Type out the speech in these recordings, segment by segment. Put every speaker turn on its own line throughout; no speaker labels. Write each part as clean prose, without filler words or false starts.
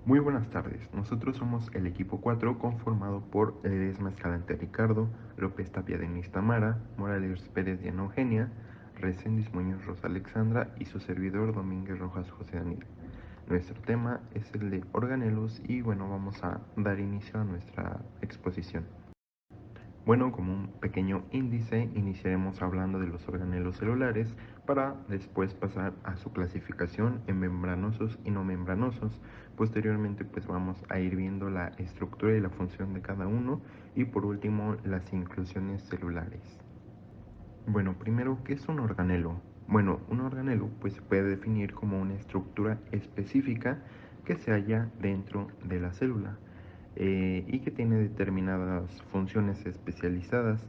Muy buenas tardes, nosotros somos el equipo 4 conformado por Ledesma Escalante Ricardo, López Tapia Denis Tamara, Morales Pérez Diana Eugenia, Reséndiz Muñoz Rosa Alexandra y su servidor Domínguez Rojas José Daniel. Nuestro tema es el de organelos y bueno, vamos a dar inicio a nuestra exposición. Bueno, como un pequeño índice, iniciaremos hablando de los organelos celulares para después pasar a su clasificación en membranosos y no membranosos. Posteriormente, pues vamos a ir viendo la estructura y la función de cada uno y por último las inclusiones celulares. Bueno, primero, ¿qué es un organelo? Bueno, un organelo pues se puede definir como una estructura específica que se halla dentro de la célula y que tiene determinadas funciones especializadas.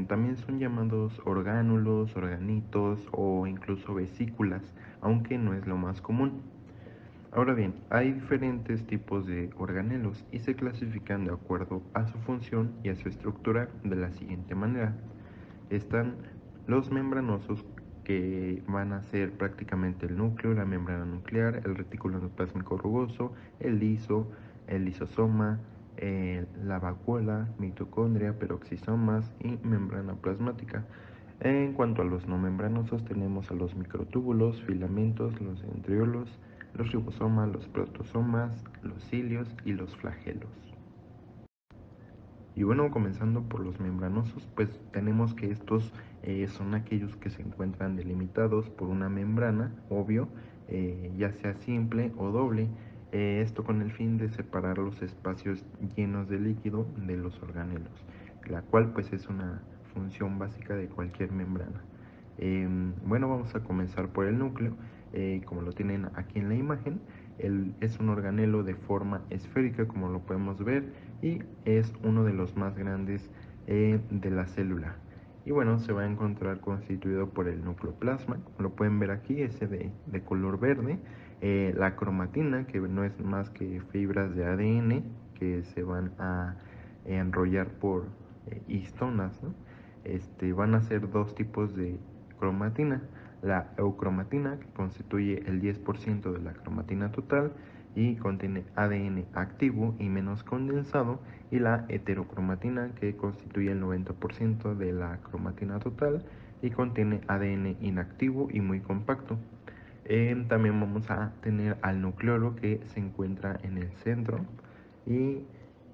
También son llamados orgánulos, organitos o incluso vesículas, aunque no es lo más común. Ahora bien, hay diferentes tipos de organelos y se clasifican de acuerdo a su función y a su estructura de la siguiente manera. Están los membranosos, que van a ser prácticamente el núcleo, la membrana nuclear, el retículo endoplásmico rugoso, el liso, el lisosoma, la vacuola, mitocondria, peroxisomas y membrana plasmática. En cuanto a los no membranosos, tenemos a los microtúbulos, filamentos, los centriolos, los ribosomas, los protosomas, los cilios y los flagelos. Y bueno, comenzando por los membranosos, pues tenemos que estos son aquellos que se encuentran delimitados por una membrana, obvio, ya sea simple o doble, esto con el fin de separar los espacios llenos de líquido de los organelos, la cual pues es una función básica de cualquier membrana. Bueno, vamos a comenzar por el núcleo, como lo tienen aquí en la imagen. Es un organelo de forma esférica, como lo podemos ver, y es uno de los más grandes de la célula. Y bueno, se va a encontrar constituido por el nucleoplasma, como lo pueden ver aquí, ese de color verde, la cromatina, que no es más que fibras de ADN que se van a enrollar por histonas, ¿no? Van a ser dos tipos de cromatina: la eucromatina, que constituye el 10% de la cromatina total y contiene ADN activo y menos condensado, y la heterocromatina, que constituye el 90% de la cromatina total y contiene ADN inactivo y muy compacto. También vamos a tener al nucleolo, que se encuentra en el centro, y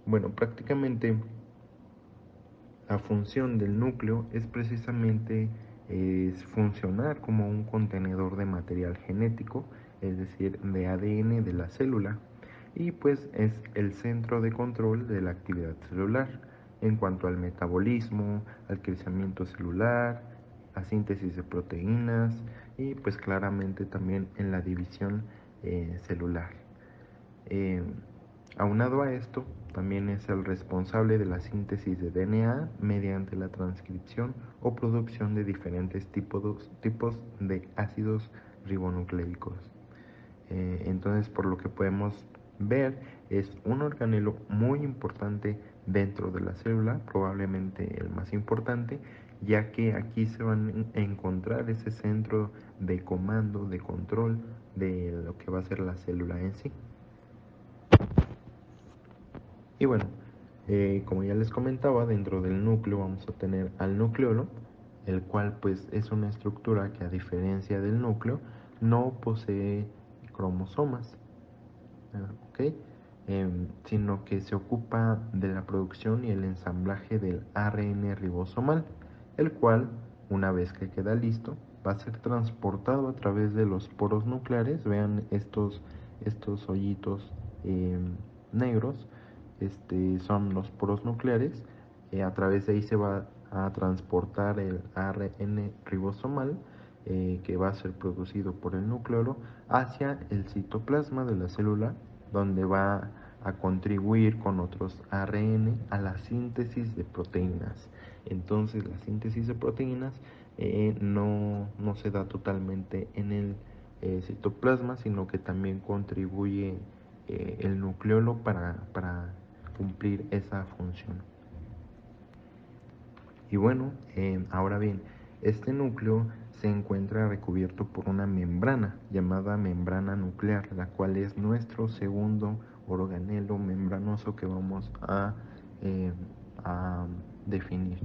bueno, prácticamente la función del núcleo es precisamente funcionar como un contenedor de material genético, es decir, de ADN de la célula, y pues es el centro de control de la actividad celular en cuanto al metabolismo, al crecimiento celular, la síntesis de proteínas y pues claramente también en la división celular. Eh, Aunado a esto, también es el responsable de la síntesis de DNA mediante la transcripción o producción de diferentes tipos de ácidos ribonucleicos. Entonces, por lo que podemos ver, es un organelo muy importante dentro de la célula, probablemente el más importante, ya que aquí se van a encontrar ese centro de comando, de control de lo que va a ser la célula en sí. Y bueno, como ya les comentaba, dentro del núcleo vamos a tener al nucleolo, el cual pues es una estructura que, a diferencia del núcleo, no posee cromosomas, ¿ok? Sino que se ocupa de la producción y el ensamblaje del ARN ribosomal, el cual, una vez que queda listo, va a ser transportado a través de los poros nucleares. Vean estos hoyitos negros, son los poros nucleares. A través de ahí se va a transportar el ARN ribosomal, que va a ser producido por el nucleolo, hacia el citoplasma de la célula, donde va a contribuir con otros ARN a la síntesis de proteínas. Entonces, la síntesis de proteínas no se da totalmente en el citoplasma, sino que también contribuye el nucleolo para cumplir esa función. Y bueno, ahora bien, este núcleo se encuentra recubierto por una membrana llamada membrana nuclear, la cual es nuestro segundo organelo membranoso que vamos a definir.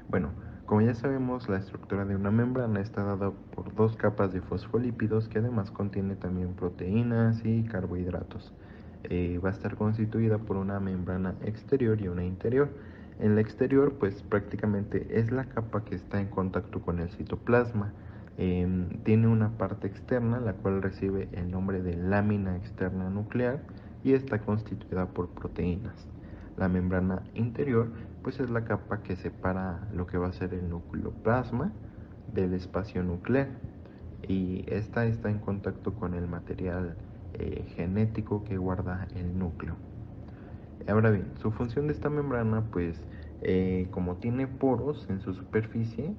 Bueno, como ya sabemos, la estructura de una membrana está dada por dos capas de fosfolípidos que además contiene también proteínas y carbohidratos. Va a estar constituida por una membrana exterior y una interior. En la exterior, pues prácticamente es la capa que está en contacto con el citoplasma. Tiene una parte externa, la cual recibe el nombre de lámina externa nuclear y está constituida por proteínas. La membrana interior, pues es la capa que separa lo que va a ser el nucleoplasma del espacio nuclear, y esta está en contacto con el material genético que guarda el núcleo. Ahora bien, su función de esta membrana, pues como tiene poros en su superficie,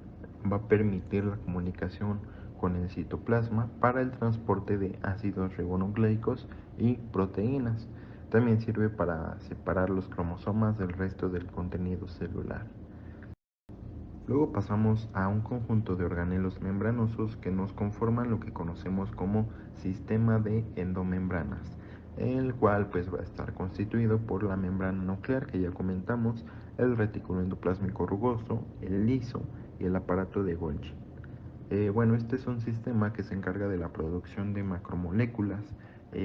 va a permitir la comunicación con el citoplasma para el transporte de ácidos ribonucleicos y proteínas. También sirve para separar los cromosomas del resto del contenido celular. Luego pasamos a un conjunto de organelos membranosos que nos conforman lo que conocemos como sistema de endomembranas, el cual pues va a estar constituido por la membrana nuclear que ya comentamos, el retículo endoplásmico rugoso, el liso y el aparato de Golgi. Bueno, este es un sistema que se encarga de la producción de macromoléculas.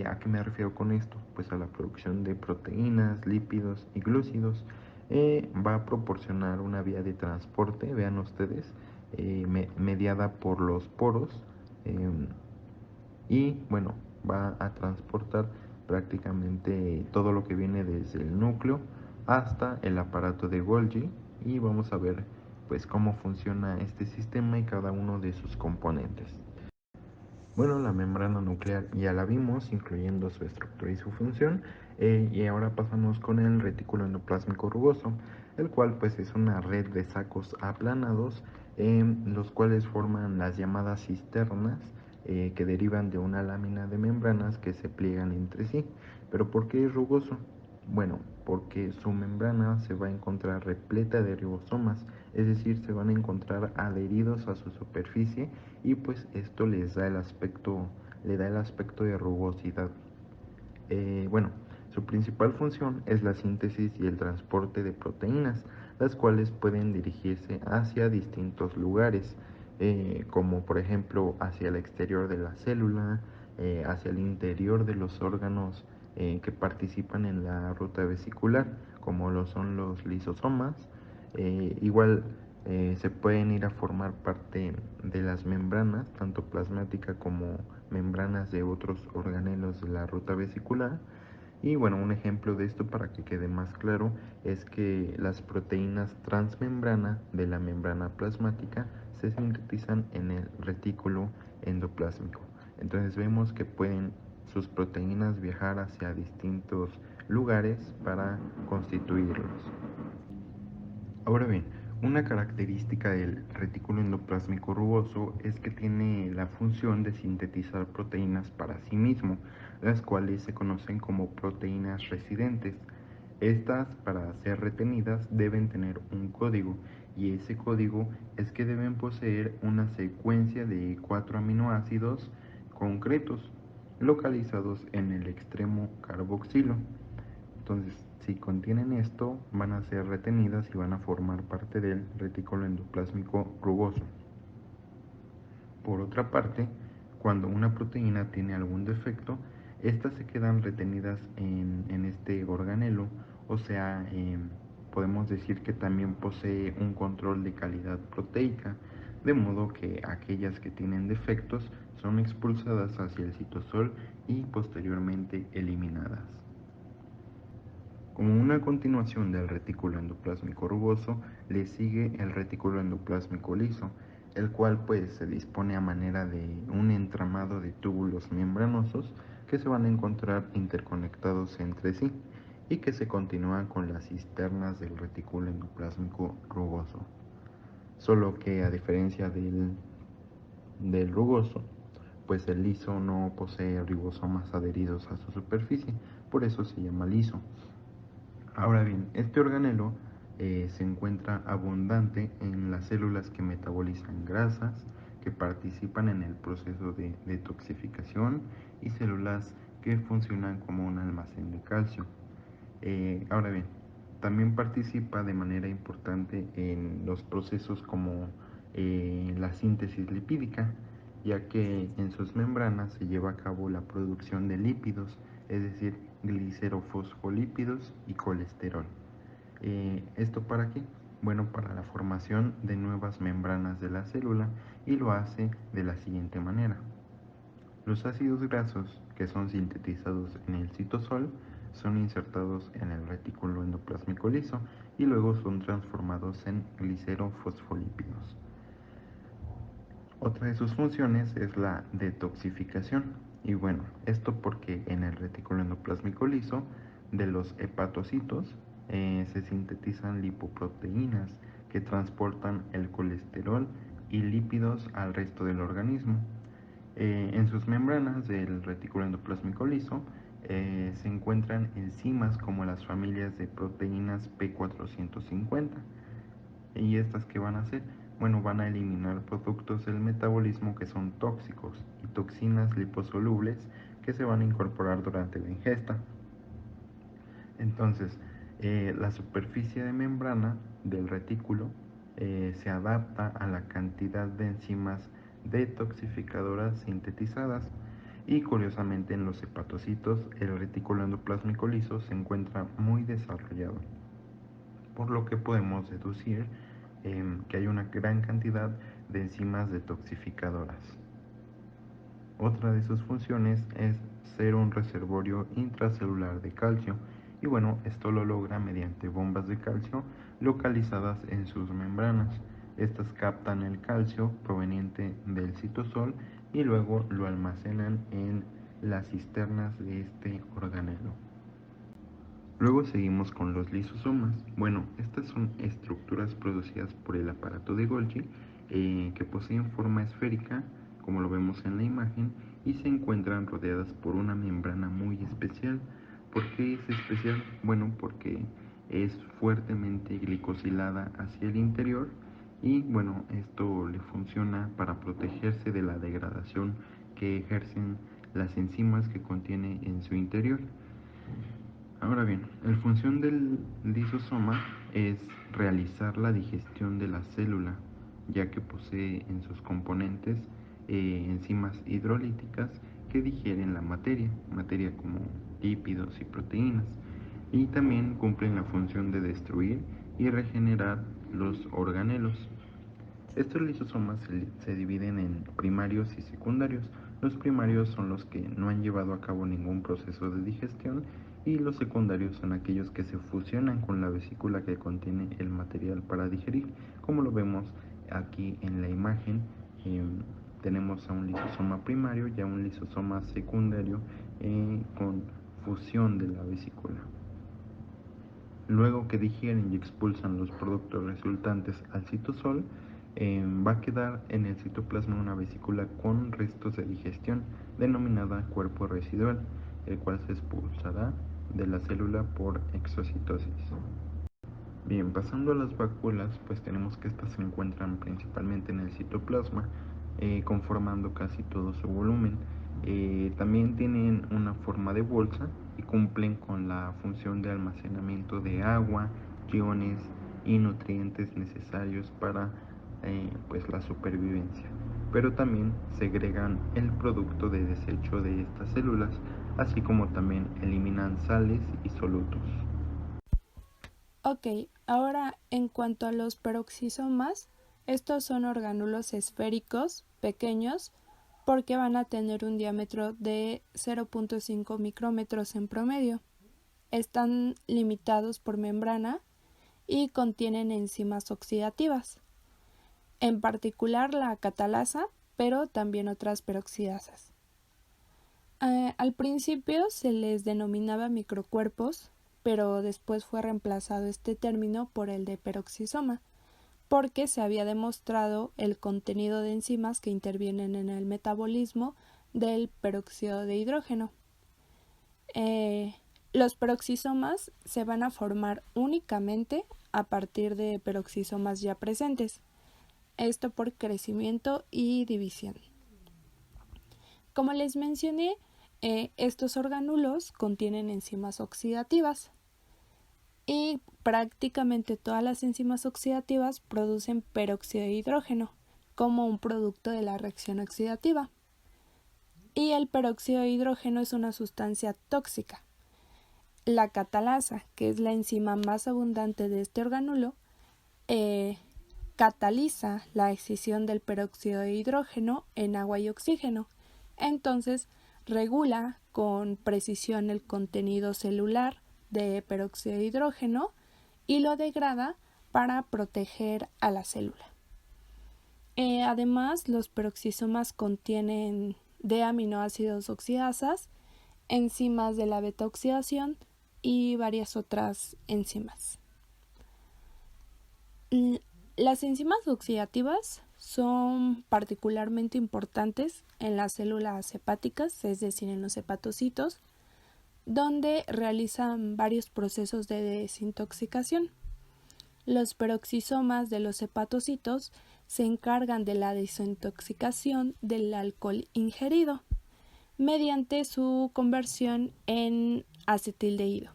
¿A qué me refiero con esto? Pues a la producción de proteínas, lípidos y glúcidos. Va a proporcionar una vía de transporte, vean ustedes, mediada por los poros, y bueno, va a transportar prácticamente todo lo que viene desde el núcleo hasta el aparato de Golgi, y vamos a ver pues cómo funciona este sistema y cada uno de sus componentes. Bueno, la membrana nuclear ya la vimos, incluyendo su estructura y su función, y ahora pasamos con el retículo endoplásmico rugoso, el cual pues es una red de sacos aplanados, los cuales forman las llamadas cisternas, que derivan de una lámina de membranas que se pliegan entre sí. ¿Pero por qué es rugoso? Bueno, porque su membrana se va a encontrar repleta de ribosomas, es decir, se van a encontrar adheridos a su superficie, y pues esto les da le da el aspecto de rugosidad. Bueno, su principal función es la síntesis y el transporte de proteínas, las cuales pueden dirigirse hacia distintos lugares, como por ejemplo hacia el exterior de la célula, hacia el interior de los órganos que participan en la ruta vesicular, como lo son los lisosomas. Igual se pueden ir a formar parte de las membranas, tanto plasmática como membranas de otros organelos de la ruta vesicular. Y bueno, un ejemplo de esto para que quede más claro es que las proteínas transmembrana de la membrana plasmática se sintetizan en el retículo endoplásmico. Entonces vemos que pueden sus proteínas viajar hacia distintos lugares para constituirlos. Ahora bien, una característica del retículo endoplásmico rugoso es que tiene la función de sintetizar proteínas para sí mismo, las cuales se conocen como proteínas residentes. Estas, para ser retenidas, deben tener un código, y ese código es que deben poseer una secuencia de 4 aminoácidos concretos localizados en el extremo carboxilo. Entonces, si contienen esto, van a ser retenidas y van a formar parte del retículo endoplásmico rugoso. Por otra parte, cuando una proteína tiene algún defecto, estas se quedan retenidas en este organelo, o sea, podemos decir que también posee un control de calidad proteica, de modo que aquellas que tienen defectos son expulsadas hacia el citosol y posteriormente eliminadas. Como una continuación del retículo endoplásmico rugoso, le sigue el retículo endoplásmico liso, el cual pues se dispone a manera de un entramado de túbulos membranosos que se van a encontrar interconectados entre sí y que se continúan con las cisternas del retículo endoplásmico rugoso. Solo que a diferencia del rugoso, pues el liso no posee ribosomas adheridos a su superficie, por eso se llama liso. Ahora bien, este organelo se encuentra abundante en las células que metabolizan grasas, que participan en el proceso de detoxificación y células que funcionan como un almacén de calcio. Ahora bien, también participa de manera importante en los procesos como la síntesis lipídica, ya que en sus membranas se lleva a cabo la producción de lípidos, es decir, glicerofosfolípidos y colesterol. ¿Esto para qué? Bueno, para la formación de nuevas membranas de la célula, y lo hace de la siguiente manera. Los ácidos grasos que son sintetizados en el citosol son insertados en el retículo endoplásmico liso y luego son transformados en glicerofosfolípidos. Otra de sus funciones es la detoxificación. Y bueno, esto porque en el retículo endoplásmico liso de los hepatocitos se sintetizan lipoproteínas que transportan el colesterol y lípidos al resto del organismo. En sus membranas del retículo endoplásmico liso se encuentran enzimas como las familias de proteínas P450. ¿Y estas qué van a hacer? Bueno, van a eliminar productos del metabolismo que son tóxicos y toxinas liposolubles que se van a incorporar durante la ingesta. Entonces, la superficie de membrana del retículo se adapta a la cantidad de enzimas detoxificadoras sintetizadas, y curiosamente en los hepatocitos el retículo endoplásmico liso se encuentra muy desarrollado, por lo que podemos deducir que hay una gran cantidad de enzimas detoxificadoras. Otra de sus funciones es ser un reservorio intracelular de calcio, y bueno, esto lo logra mediante bombas de calcio localizadas en sus membranas. Estas captan el calcio proveniente del citosol y luego lo almacenan en las cisternas de este organelo. Luego seguimos con los lisosomas. Bueno, estas son estructuras producidas por el aparato de Golgi que poseen forma esférica, como lo vemos en la imagen, y se encuentran rodeadas por una membrana muy especial. ¿Por qué es especial? Bueno, porque es fuertemente glicosilada hacia el interior, y bueno, esto le funciona para protegerse de la degradación que ejercen las enzimas que contiene en su interior. Ahora bien, la función del lisosoma es realizar la digestión de la célula, ya que posee en sus componentes enzimas hidrolíticas que digieren la materia como lípidos y proteínas, y también cumplen la función de destruir y regenerar los organelos. Estos lisosomas se dividen en primarios y secundarios. Los primarios son los que no han llevado a cabo ningún proceso de digestión, y los secundarios son aquellos que se fusionan con la vesícula que contiene el material para digerir. Como lo vemos aquí en la imagen, tenemos a un lisosoma primario y a un lisosoma secundario con fusión de la vesícula. Luego que digieren y expulsan los productos resultantes al citosol, va a quedar en el citoplasma una vesícula con restos de digestión denominada cuerpo residual, el cual se expulsará de la célula por exocitosis. Bien, pasando a las vacuolas, pues tenemos que estas se encuentran principalmente en el citoplasma, conformando casi todo su volumen. También tienen una forma de bolsa y cumplen con la función de almacenamiento de agua, iones y nutrientes necesarios para pues la supervivencia. Pero también segregan el producto de desecho de estas células, así como también eliminan sales y solutos.
Ok, ahora en cuanto a los peroxisomas, estos son orgánulos esféricos pequeños porque van a tener un diámetro de 0.5 micrómetros en promedio. Están limitados por membrana y contienen enzimas oxidativas, en particular la catalasa, pero también otras peroxidasas. Al principio se les denominaba microcuerpos, pero después fue reemplazado este término por el de peroxisoma, porque se había demostrado el contenido de enzimas que intervienen en el metabolismo del peróxido de hidrógeno. Los peroxisomas se van a formar únicamente a partir de peroxisomas ya presentes. esto por crecimiento y división. Como les mencioné, estos orgánulos contienen enzimas oxidativas y prácticamente todas las enzimas oxidativas producen peróxido de hidrógeno como un producto de la reacción oxidativa. Y el peróxido de hidrógeno es una sustancia tóxica. La catalasa, que es la enzima más abundante de este orgánulo, cataliza la escisión del peróxido de hidrógeno en agua y oxígeno. Entonces, regula con precisión el contenido celular de peróxido de hidrógeno y lo degrada para proteger a la célula. Además, los peroxisomas contienen de aminoácidos oxidasas, enzimas de la beta oxidación y varias otras enzimas. Las enzimas oxidativas son particularmente importantes en las células hepáticas, es decir, en los hepatocitos, donde realizan varios procesos de desintoxicación. Los peroxisomas de los hepatocitos se encargan de la desintoxicación del alcohol ingerido mediante su conversión en acetildehído.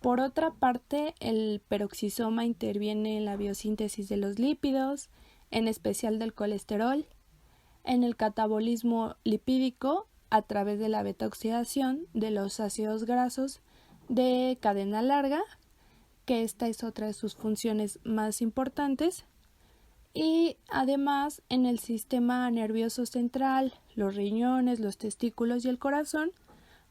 Por otra parte, el peroxisoma interviene en la biosíntesis de los lípidos, en especial del colesterol, en el catabolismo lipídico a través de la beta-oxidación de los ácidos grasos de cadena larga, que esta es otra de sus funciones más importantes, y además en el sistema nervioso central, los riñones, los testículos y el corazón,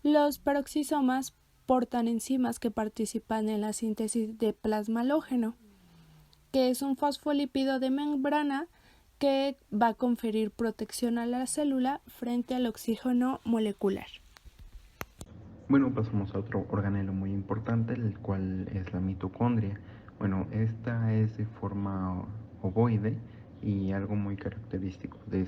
los peroxisomas portan enzimas que participan en la síntesis de plasma halógeno, que es un fosfolípido de membrana que va a conferir protección a la célula frente al oxígeno molecular.
Bueno, pasamos a otro organelo muy importante, el cual es la mitocondria. Bueno, esta es de forma ovoide y algo muy característico de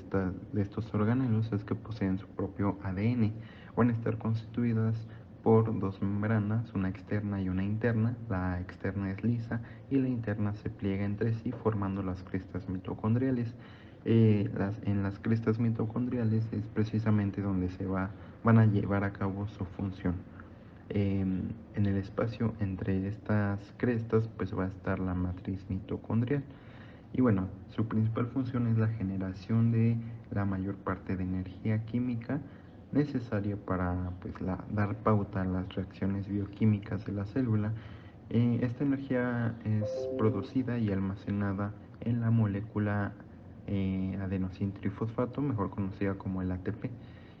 estos organelos es que poseen su propio ADN. Van a estar constituidas por dos membranas, una externa y una interna. La externa es lisa y la interna se pliega entre sí formando las crestas mitocondriales. En las crestas mitocondriales es precisamente donde van a llevar a cabo su función. En el espacio entre estas crestas pues va a estar la matriz mitocondrial y bueno, su principal función es la generación de la mayor parte de energía química necesaria para pues, dar pauta a las reacciones bioquímicas de la célula. Esta energía es producida y almacenada en la molécula adenosintrifosfato, mejor conocida como el ATP.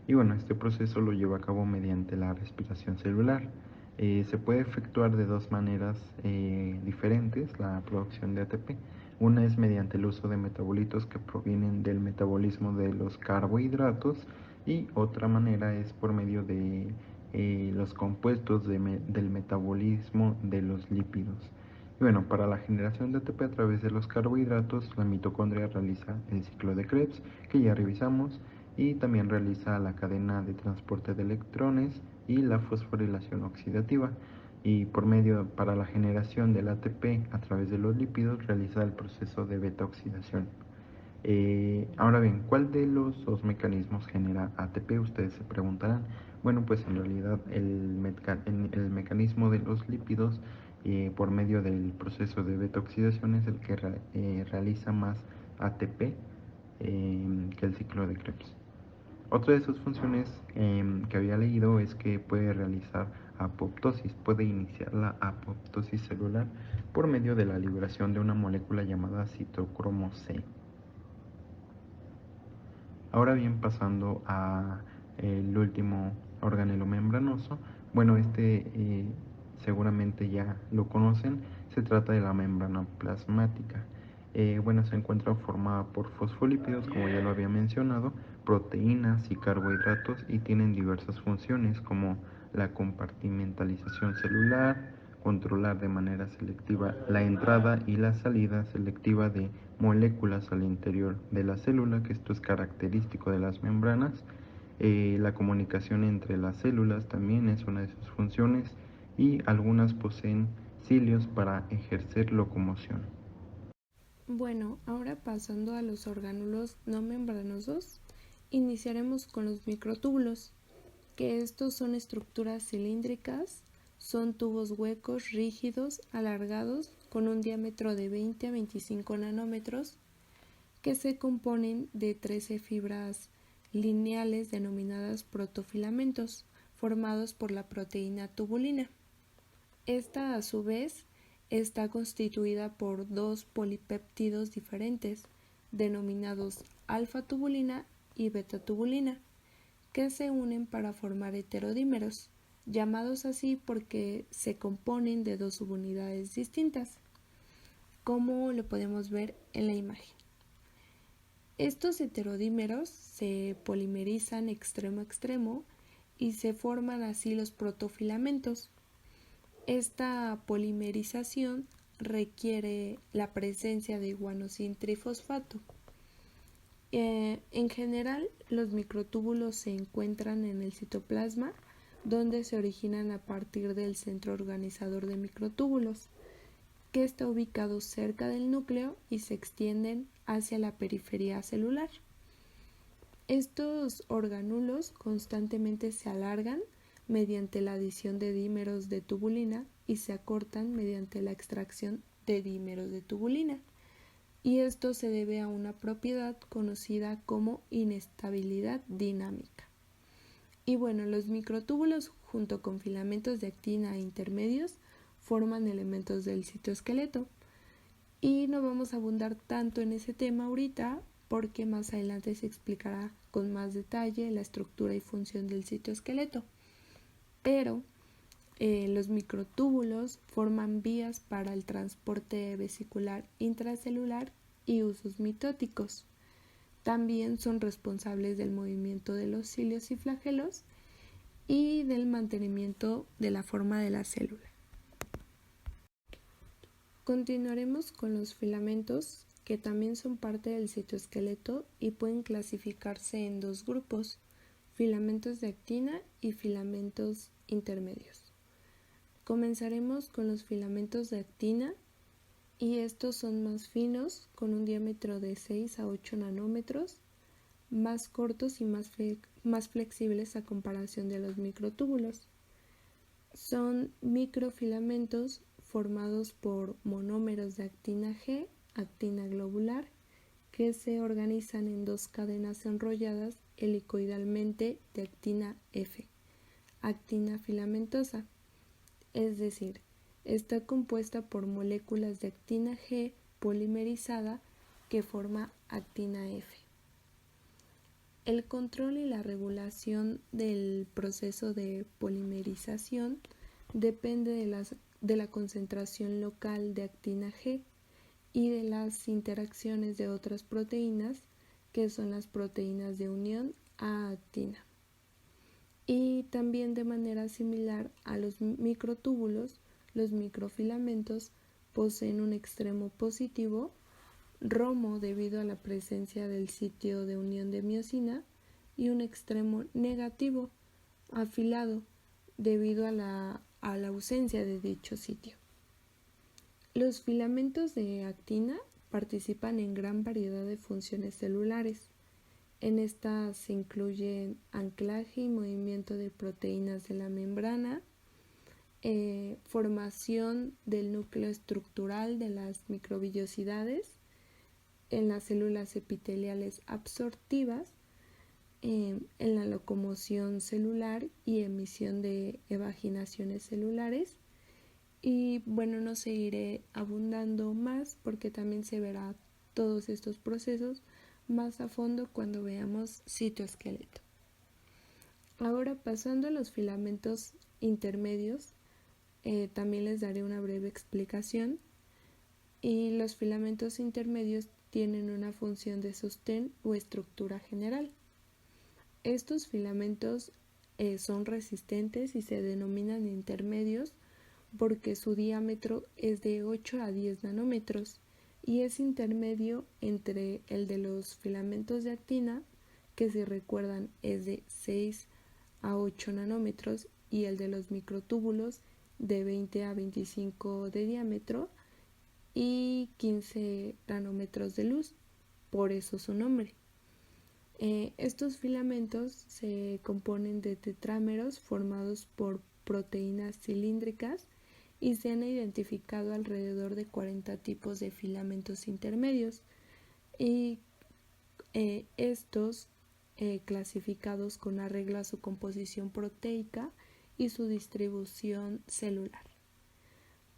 Y bueno, este proceso lo lleva a cabo mediante la respiración celular. Se puede efectuar de dos maneras diferentes la producción de ATP. Una es mediante el uso de metabolitos que provienen del metabolismo de los carbohidratos y otra manera es por medio de los compuestos del metabolismo de los lípidos. Y bueno, para la generación de ATP a través de los carbohidratos, la mitocondria realiza el ciclo de Krebs, que ya revisamos, y también realiza la cadena de transporte de electrones y la fosforilación oxidativa. Y por medio para la generación del ATP a través de los lípidos realiza el proceso de beta-oxidación. Ahora bien, ¿cuál de los dos mecanismos genera ATP? Ustedes se preguntarán. Bueno, pues en realidad el mecanismo de los lípidos por medio del proceso de beta-oxidación es el que realiza más ATP que el ciclo de Krebs. Otra de sus funciones que había leído es que puede realizar apoptosis, puede iniciar la apoptosis celular por medio de la liberación de una molécula llamada citocromo C. Ahora bien, pasando a el último organelo membranoso, bueno, seguramente ya lo conocen, se trata de la membrana plasmática. Bueno, se encuentra formada por fosfolípidos, como ya lo había mencionado, proteínas y carbohidratos y tienen diversas funciones como la compartimentalización celular, controlar de manera selectiva la entrada y la salida selectiva de moléculas al interior de la célula, que esto es característico de las membranas. La comunicación entre las células también es una de sus funciones y algunas poseen cilios para ejercer locomoción.
Bueno, ahora pasando a los orgánulos no membranosos, iniciaremos con los microtúbulos, que estos son estructuras cilíndricas, son tubos huecos, rígidos, alargados, con un diámetro de 20 a 25 nanómetros, que se componen de 13 fibras lineales denominadas protofilamentos, formados por la proteína tubulina. Esta, a su vez, está constituida por dos polipéptidos diferentes, denominados alfa-tubulina y beta-tubulina, que se unen para formar heterodímeros, llamados así porque se componen de dos subunidades distintas, como lo podemos ver en la imagen. Estos heterodímeros se polimerizan extremo a extremo y se forman así los protofilamentos. Esta polimerización requiere la presencia de guanosin trifosfato. En general, los microtúbulos se encuentran en el citoplasma, donde se originan a partir del centro organizador de microtúbulos, que está ubicado cerca del núcleo y se extienden hacia la periferia celular. Estos organulos constantemente se alargan mediante la adición de dímeros de tubulina y se acortan mediante la extracción de dímeros de tubulina. Y esto se debe a una propiedad conocida como inestabilidad dinámica. Y bueno, los microtúbulos junto con filamentos de actina e intermedios forman elementos del citoesqueleto. Y no vamos a abundar tanto en ese tema ahorita porque más adelante se explicará con más detalle la estructura y función del citoesqueleto. Pero los microtúbulos forman vías para el transporte vesicular intracelular y usos mitóticos. También son responsables del movimiento de los cilios y flagelos y del mantenimiento de la forma de la célula. Continuaremos con los filamentos, que también son parte del citoesqueleto y pueden clasificarse en dos grupos: filamentos de actina y filamentos intermedios. Comenzaremos con los filamentos de actina, y estos son más finos, con un diámetro de 6 a 8 nanómetros, más cortos y más flexibles a comparación de los microtúbulos. Son microfilamentos formados por monómeros de actina G, actina globular, que se organizan en dos cadenas enrolladas helicoidalmente de actina F, actina filamentosa. Es decir, está compuesta por moléculas de actina G polimerizada que forma actina F. El control y la regulación del proceso de polimerización depende de la concentración local de actina G y de las interacciones de otras proteínas, que son las proteínas de unión a actina. Y también, de manera similar a los microtúbulos, los microfilamentos poseen un extremo positivo, romo debido a la presencia del sitio de unión de miosina, y un extremo negativo, afilado, debido a la ausencia de dicho sitio. Los filamentos de actina participan en gran variedad de funciones celulares. En estas se incluyen anclaje y movimiento de proteínas de la membrana, formación del núcleo estructural de las microvillosidades en las células epiteliales absortivas, en la locomoción celular y emisión de evaginaciones celulares. Y bueno, no seguiré abundando más porque también se verá todos estos procesos más a fondo cuando veamos citoesqueleto. Ahora, pasando a los filamentos intermedios, también les daré una breve explicación. Y los filamentos intermedios tienen una función de sostén o estructura general. Estos filamentos son resistentes y se denominan intermedios porque su diámetro es de 8 a 10 nanómetros y es intermedio entre el de los filamentos de actina, que si recuerdan es de 6 a 8 nanómetros, y el de los microtúbulos de 20 a 25 de diámetro, y 15 nanómetros de luz, por eso su nombre. Estos filamentos se componen de tetrámeros formados por proteínas cilíndricas y se han identificado alrededor de 40 tipos de filamentos intermedios y estos clasificados con arreglo a su composición proteica y su distribución celular.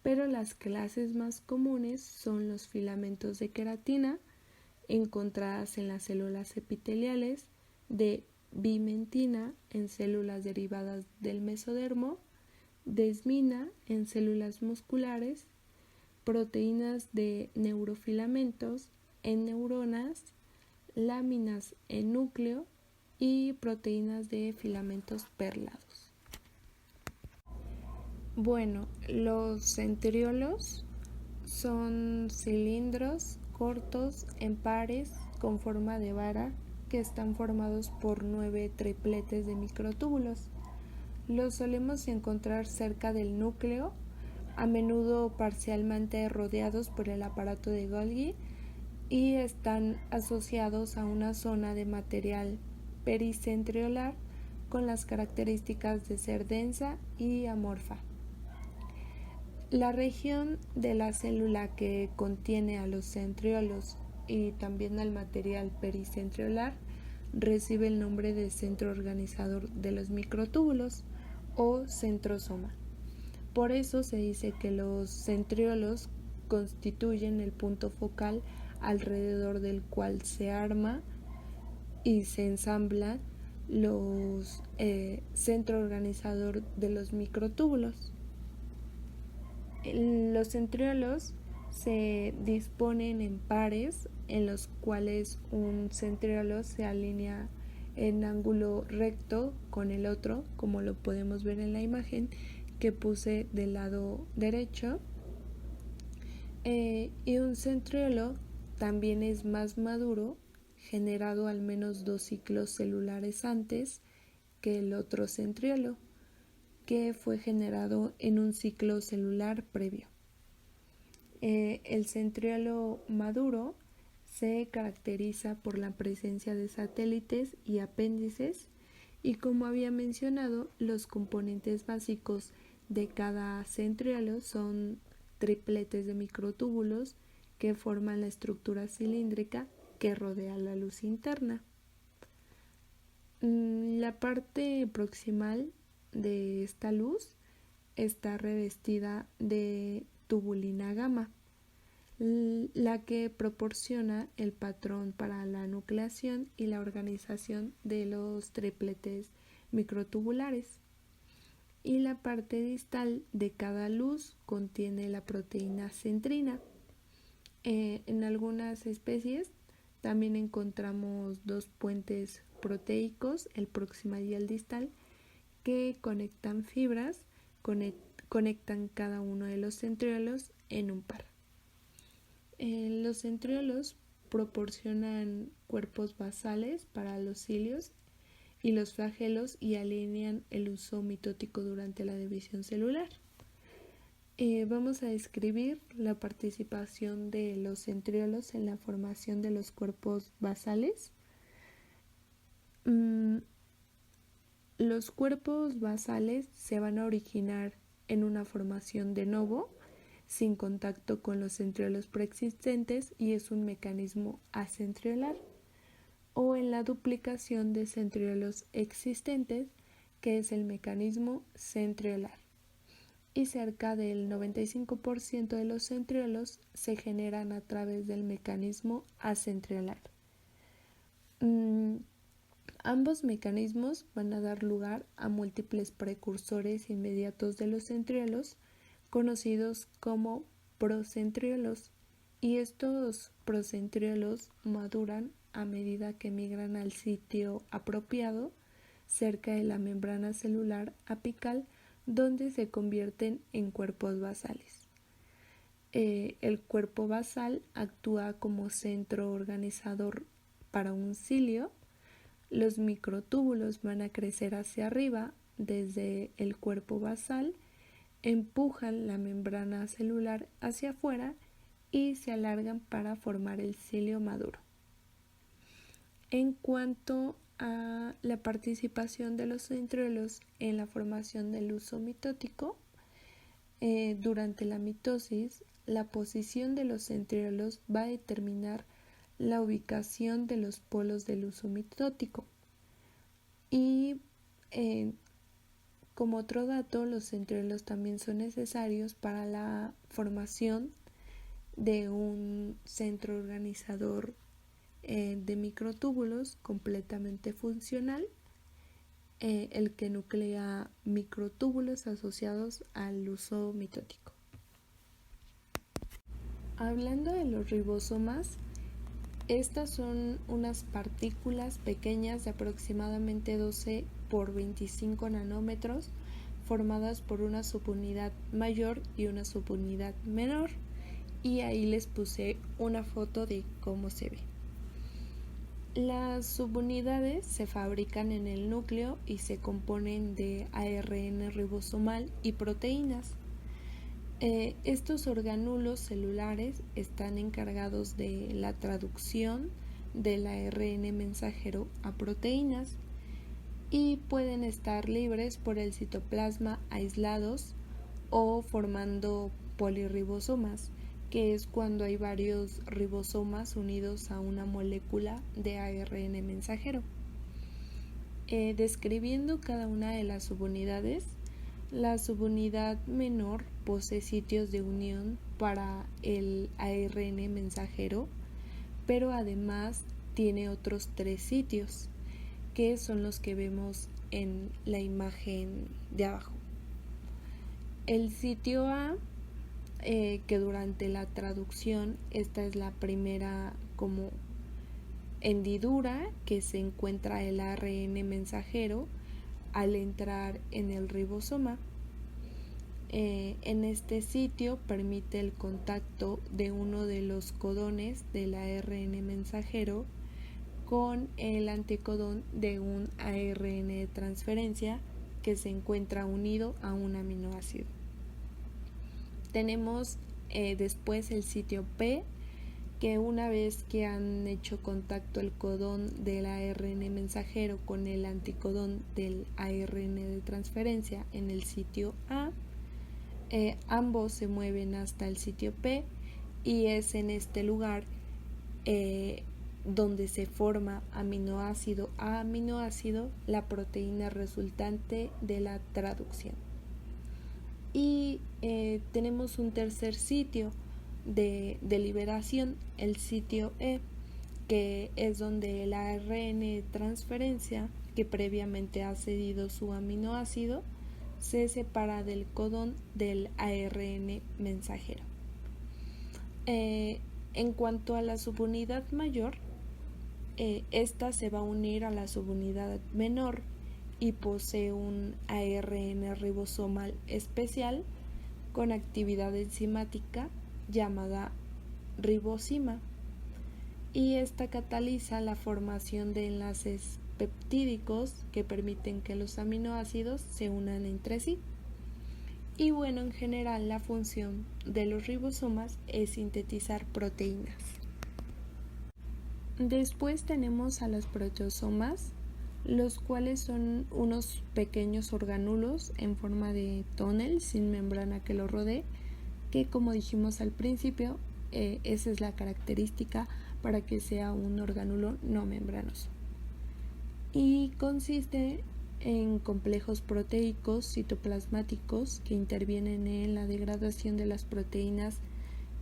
Pero las clases más comunes son los filamentos de queratina, encontradas en las células epiteliales, de bimentina en células derivadas del mesodermo, desmina en células musculares, proteínas de neurofilamentos en neuronas, láminas en núcleo y proteínas de filamentos perlados. Bueno, los centriolos son cilindros cortos en pares con forma de vara que están formados por 9 tripletes de microtúbulos. Los solemos encontrar cerca del núcleo, a menudo parcialmente rodeados por el aparato de Golgi, y están asociados a una zona de material pericentriolar con las características de ser densa y amorfa. La región de la célula que contiene a los centriolos y también al material pericentriolar recibe el nombre de centro organizador de los microtúbulos o centrosoma. Por eso se dice que los centriolos constituyen el punto focal alrededor del cual se arma y se ensambla los centro organizador de los microtúbulos. Los centriolos se disponen en pares en los cuales un centriolo se alinea en ángulo recto con el otro, como lo podemos ver en la imagen que puse del lado derecho. Y un centriolo también es más maduro, generado al menos 2 ciclos celulares antes que el otro centriolo, que fue generado en un ciclo celular previo. El centriolo maduro se caracteriza por la presencia de satélites y apéndices, y como había mencionado, los componentes básicos de cada centriolo son tripletes de microtúbulos que forman la estructura cilíndrica que rodea la luz interna. La parte proximal de esta luz está revestida de tubulina gamma, la que proporciona el patrón para la nucleación y la organización de los tripletes microtubulares. Y la parte distal de cada luz contiene la proteína centrina. En algunas especies también encontramos 2 puentes proteicos, el proximal y el distal, que conectan fibras, conectan cada uno de los centriolos en un par. Los centriolos proporcionan cuerpos basales para los cilios y los flagelos y alinean el uso mitótico durante la división celular. Vamos a describir la participación de los centriolos en la formación de los cuerpos basales. Los cuerpos basales se van a originar en una formación de novo, sin contacto con los centriolos preexistentes, y es un mecanismo acentriolar, o en la duplicación de centriolos existentes, que es el mecanismo centriolar. Y cerca del 95% de los centriolos se generan a través del mecanismo acentriolar. Ambos mecanismos van a dar lugar a múltiples precursores inmediatos de los centriolos, conocidos como procentriolos, y estos procentriolos maduran a medida que migran al sitio apropiado cerca de la membrana celular apical, donde se convierten en cuerpos basales. El cuerpo basal actúa como centro organizador para un cilio. Los microtúbulos van a crecer hacia arriba desde el cuerpo basal, empujan la membrana celular hacia afuera y se alargan para formar el cilio maduro. En cuanto a la participación de los centriolos en la formación del uso mitótico, durante la mitosis, la posición de los centriolos va a determinar la ubicación de los polos del uso mitótico. Y como otro dato, los centriolos también son necesarios para la formación de un centro organizador de microtúbulos completamente funcional, el que nuclea microtúbulos asociados al uso mitótico. Hablando de los ribosomas, estas son unas partículas pequeñas de aproximadamente 12 por 25 nanómetros formadas por una subunidad mayor y una subunidad menor, y ahí les puse una foto de cómo se ve. Las subunidades se fabrican en el núcleo y se componen de ARN ribosomal y proteínas. Estos orgánulos celulares están encargados de la traducción del ARN mensajero a proteínas y pueden estar libres por el citoplasma aislados o formando polirribosomas, que es cuando hay varios ribosomas unidos a una molécula de ARN mensajero. Describiendo cada una de las subunidades, la subunidad menor posee sitios de unión para el ARN mensajero, pero además tiene otros 3 sitios, que son los que vemos en la imagen de abajo. El sitio A, que durante la traducción, esta es la primera como hendidura que se encuentra el ARN mensajero al entrar en el ribosoma. En este sitio permite el contacto de uno de los codones del ARN mensajero con el anticodón de un ARN de transferencia que se encuentra unido a un aminoácido. Tenemos después el sitio P, que una vez que han hecho contacto el codón del ARN mensajero con el anticodón del ARN de transferencia en el sitio A, ambos se mueven hasta el sitio P, y es en este lugar donde se forma aminoácido a aminoácido la proteína resultante de la traducción. Y tenemos un tercer sitio de liberación, el sitio E, que es donde el ARN de transferencia, que previamente ha cedido su aminoácido, se separa del codón del ARN mensajero. En cuanto a la subunidad mayor, esta se va a unir a la subunidad menor y posee un ARN ribosomal especial con actividad enzimática llamada ribosima, y esta cataliza la formación de enlaces peptídicos que permiten que los aminoácidos se unan entre sí. Y bueno, en general la función de los ribosomas es sintetizar proteínas. Después tenemos a los proteosomas, los cuales son unos pequeños orgánulos en forma de tonel sin membrana que lo rodee, que como dijimos al principio, esa es la característica para que sea un orgánulo no membranoso. Y consiste en complejos proteicos citoplasmáticos que intervienen en la degradación de las proteínas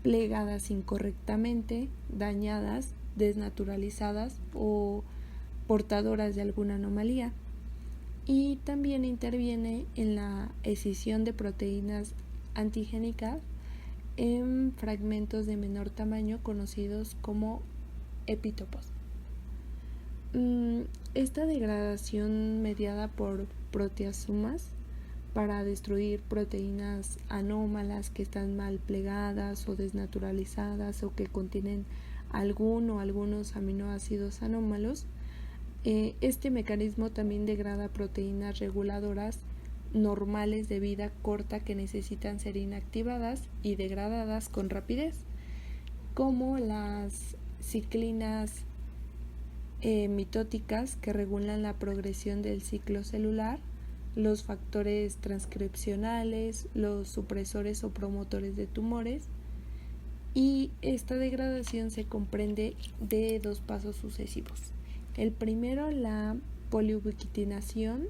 plegadas incorrectamente, dañadas, desnaturalizadas o portadoras de alguna anomalía, y también interviene en la escisión de proteínas antigénicas en fragmentos de menor tamaño conocidos como epitopos. Esta degradación mediada por proteasomas para destruir proteínas anómalas que están mal plegadas o desnaturalizadas o que contienen algún o algunos aminoácidos anómalos. Este mecanismo también degrada proteínas reguladoras normales de vida corta que necesitan ser inactivadas y degradadas con rapidez. como las ciclinas mitóticas que regulan la progresión del ciclo celular, los factores transcripcionales, los supresores o promotores de tumores, y esta degradación se comprende de 2 pasos sucesivos. El primero, la poliubiquitinación,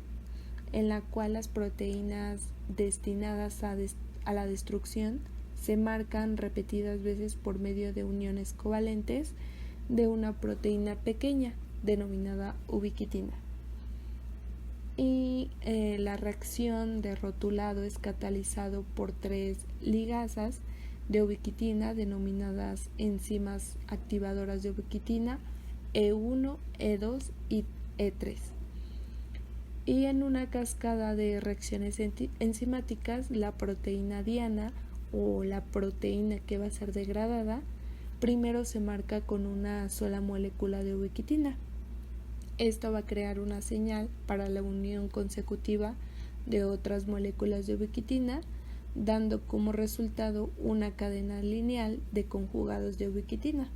en la cual las proteínas destinadas a la destrucción se marcan repetidas veces por medio de uniones covalentes de una proteína pequeña denominada ubiquitina. Y la reacción de rotulado es catalizado por 3 ligasas de ubiquitina denominadas enzimas activadoras de ubiquitina E1, E2 y E3. Y en una cascada de reacciones enzimáticas, la proteína diana o la proteína que va a ser degradada primero se marca con una sola molécula de ubiquitina. Esto va a crear una señal para la unión consecutiva de otras moléculas de ubiquitina, dando como resultado una cadena lineal de conjugados de ubiquitina.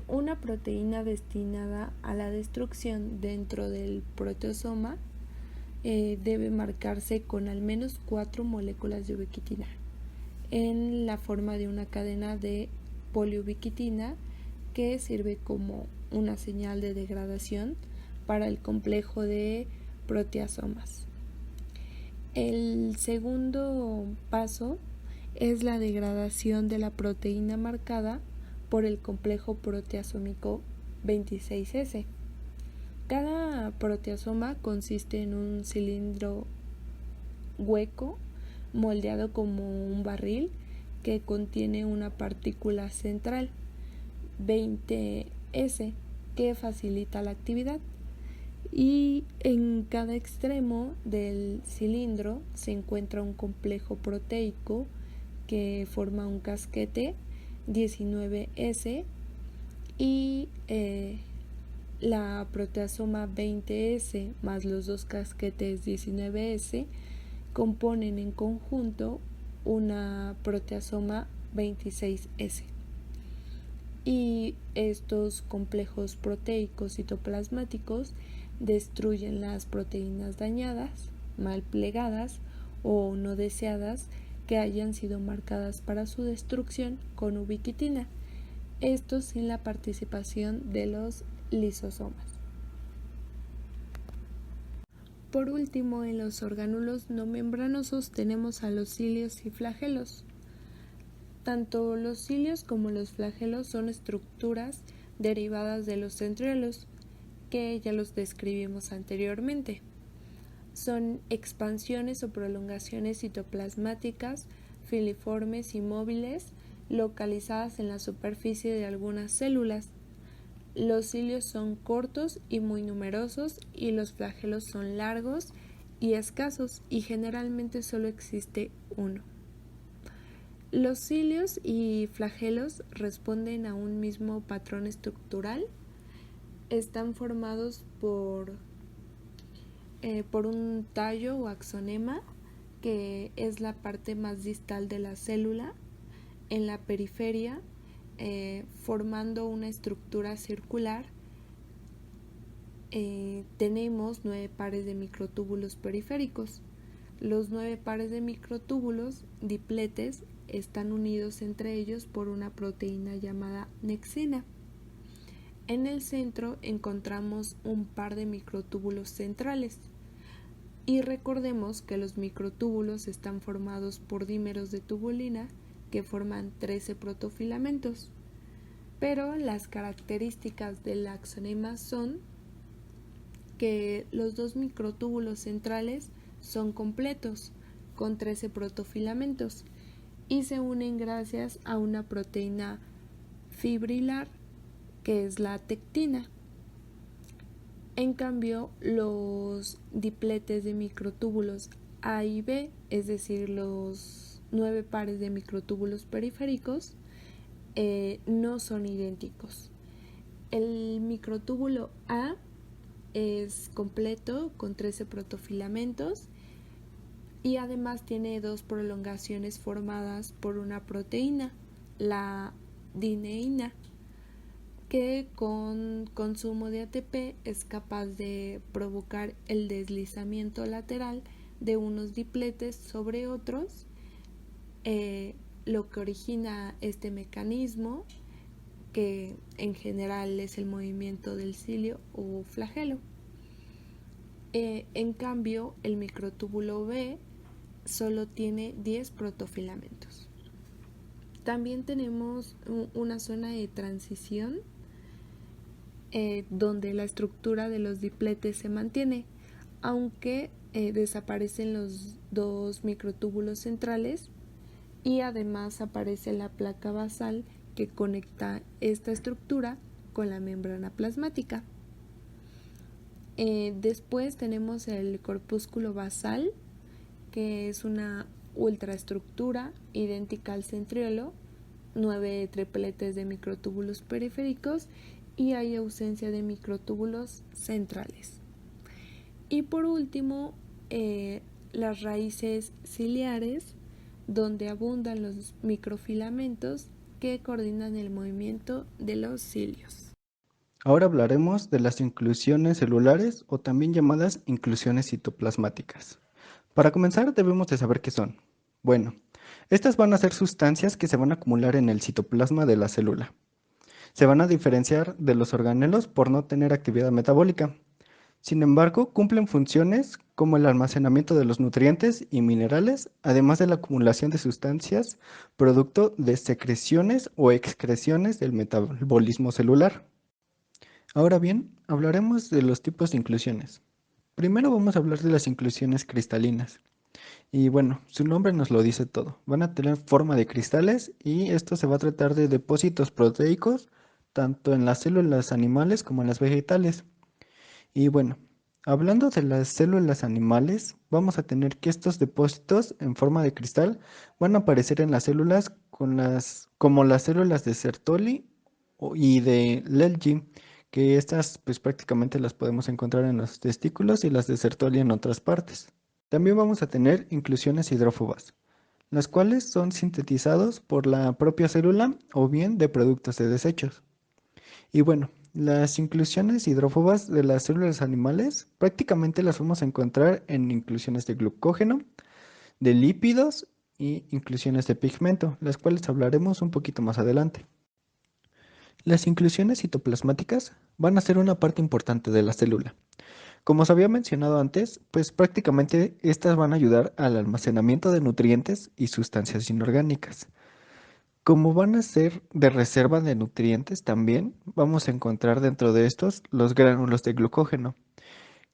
Una proteína destinada a la destrucción dentro del proteasoma debe marcarse con al menos 4 moléculas de ubiquitina en la forma de una cadena de poliubiquitina que sirve como una señal de degradación para el complejo de proteasomas. El segundo paso es la degradación de la proteína marcada por el complejo proteasómico 26S. Cada proteasoma consiste en un cilindro hueco moldeado como un barril que contiene una partícula central 20S que facilita la actividad, y en cada extremo del cilindro se encuentra un complejo proteico que forma un casquete 19S, y la proteasoma 20S más los 2 casquetes 19S componen en conjunto una proteasoma 26S. Y estos complejos proteicos citoplasmáticos destruyen las proteínas dañadas, mal plegadas o no deseadas que hayan sido marcadas para su destrucción con ubiquitina, esto sin la participación de los lisosomas. Por último, en los orgánulos no membranosos tenemos a los cilios y flagelos. Tanto los cilios como los flagelos son estructuras derivadas de los centriolos, que ya los describimos anteriormente. Son expansiones o prolongaciones citoplasmáticas filiformes y móviles localizadas en la superficie de algunas células. Los cilios son cortos y muy numerosos, y los flagelos son largos y escasos, y generalmente solo existe uno. Los cilios y flagelos responden a un mismo patrón estructural. Están formados por un tallo o axonema, que es la parte más distal de la célula, en la periferia, formando una estructura circular. Tenemos 9 pares de microtúbulos periféricos. Los 9 pares de microtúbulos dipletes están unidos entre ellos por una proteína llamada nexina. En el centro encontramos un par de microtúbulos centrales, y recordemos que los microtúbulos están formados por dímeros de tubulina que forman 13 protofilamentos, pero las características del axonema son que los 2 microtúbulos centrales son completos, con 13 protofilamentos, y se unen gracias a una proteína fibrilar que es la tectina. En cambio, los dipletes de microtúbulos A y B, es decir, los 9 pares de microtúbulos periféricos, no son idénticos. El microtúbulo A es completo con 13 protofilamentos, y además tiene 2 prolongaciones formadas por una proteína, la dineína, que con consumo de ATP es capaz de provocar el deslizamiento lateral de unos dipletes sobre otros, lo que origina este mecanismo, que en general es el movimiento del cilio o flagelo. En cambio, el microtúbulo B solo tiene 10 protofilamentos. También tenemos una zona de transición donde la estructura de los dipletes se mantiene, aunque desaparecen los dos microtúbulos centrales y además aparece la placa basal que conecta esta estructura con la membrana plasmática. Después tenemos el corpúsculo basal, que es una ultraestructura idéntica al centriolo, 9 tripletes de microtúbulos periféricos y hay ausencia de microtúbulos centrales. Y por último, las raíces ciliares, donde abundan los microfilamentos que coordinan el movimiento de los cilios.
Ahora hablaremos de las inclusiones celulares o también llamadas inclusiones citoplasmáticas. Para comenzar debemos de saber qué son. Bueno, estas van a ser sustancias que se van a acumular en el citoplasma de la célula. Se van a diferenciar de los organelos por no tener actividad metabólica. Sin embargo, cumplen funciones como el almacenamiento de los nutrientes y minerales, además de la acumulación de sustancias producto de secreciones o excreciones del metabolismo celular. Ahora bien, hablaremos de los tipos de inclusiones. Primero vamos a hablar de las inclusiones cristalinas. Y bueno, su nombre nos lo dice todo. Van a tener forma de cristales y esto se va a tratar de depósitos proteicos tanto en las células animales como en las vegetales. Y bueno, hablando de las células animales, vamos a tener que estos depósitos en forma de cristal van a aparecer en las células como las células de Sertoli y de Lelji, que estas pues prácticamente las podemos encontrar en los testículos y las de Sertoli en otras partes. También vamos a tener inclusiones hidrófobas, las cuales son sintetizados por la propia célula o bien de productos de desechos. Y bueno, las inclusiones hidrófobas de las células animales prácticamente las vamos a encontrar en inclusiones de glucógeno, de lípidos y inclusiones de pigmento, las cuales hablaremos un poquito más adelante. Las inclusiones citoplasmáticas van a ser una parte importante de la célula. Como os había mencionado antes, pues prácticamente estas van a ayudar al almacenamiento de nutrientes y sustancias inorgánicas. Como van a ser de reserva de nutrientes también, vamos a encontrar dentro de estos los gránulos de glucógeno,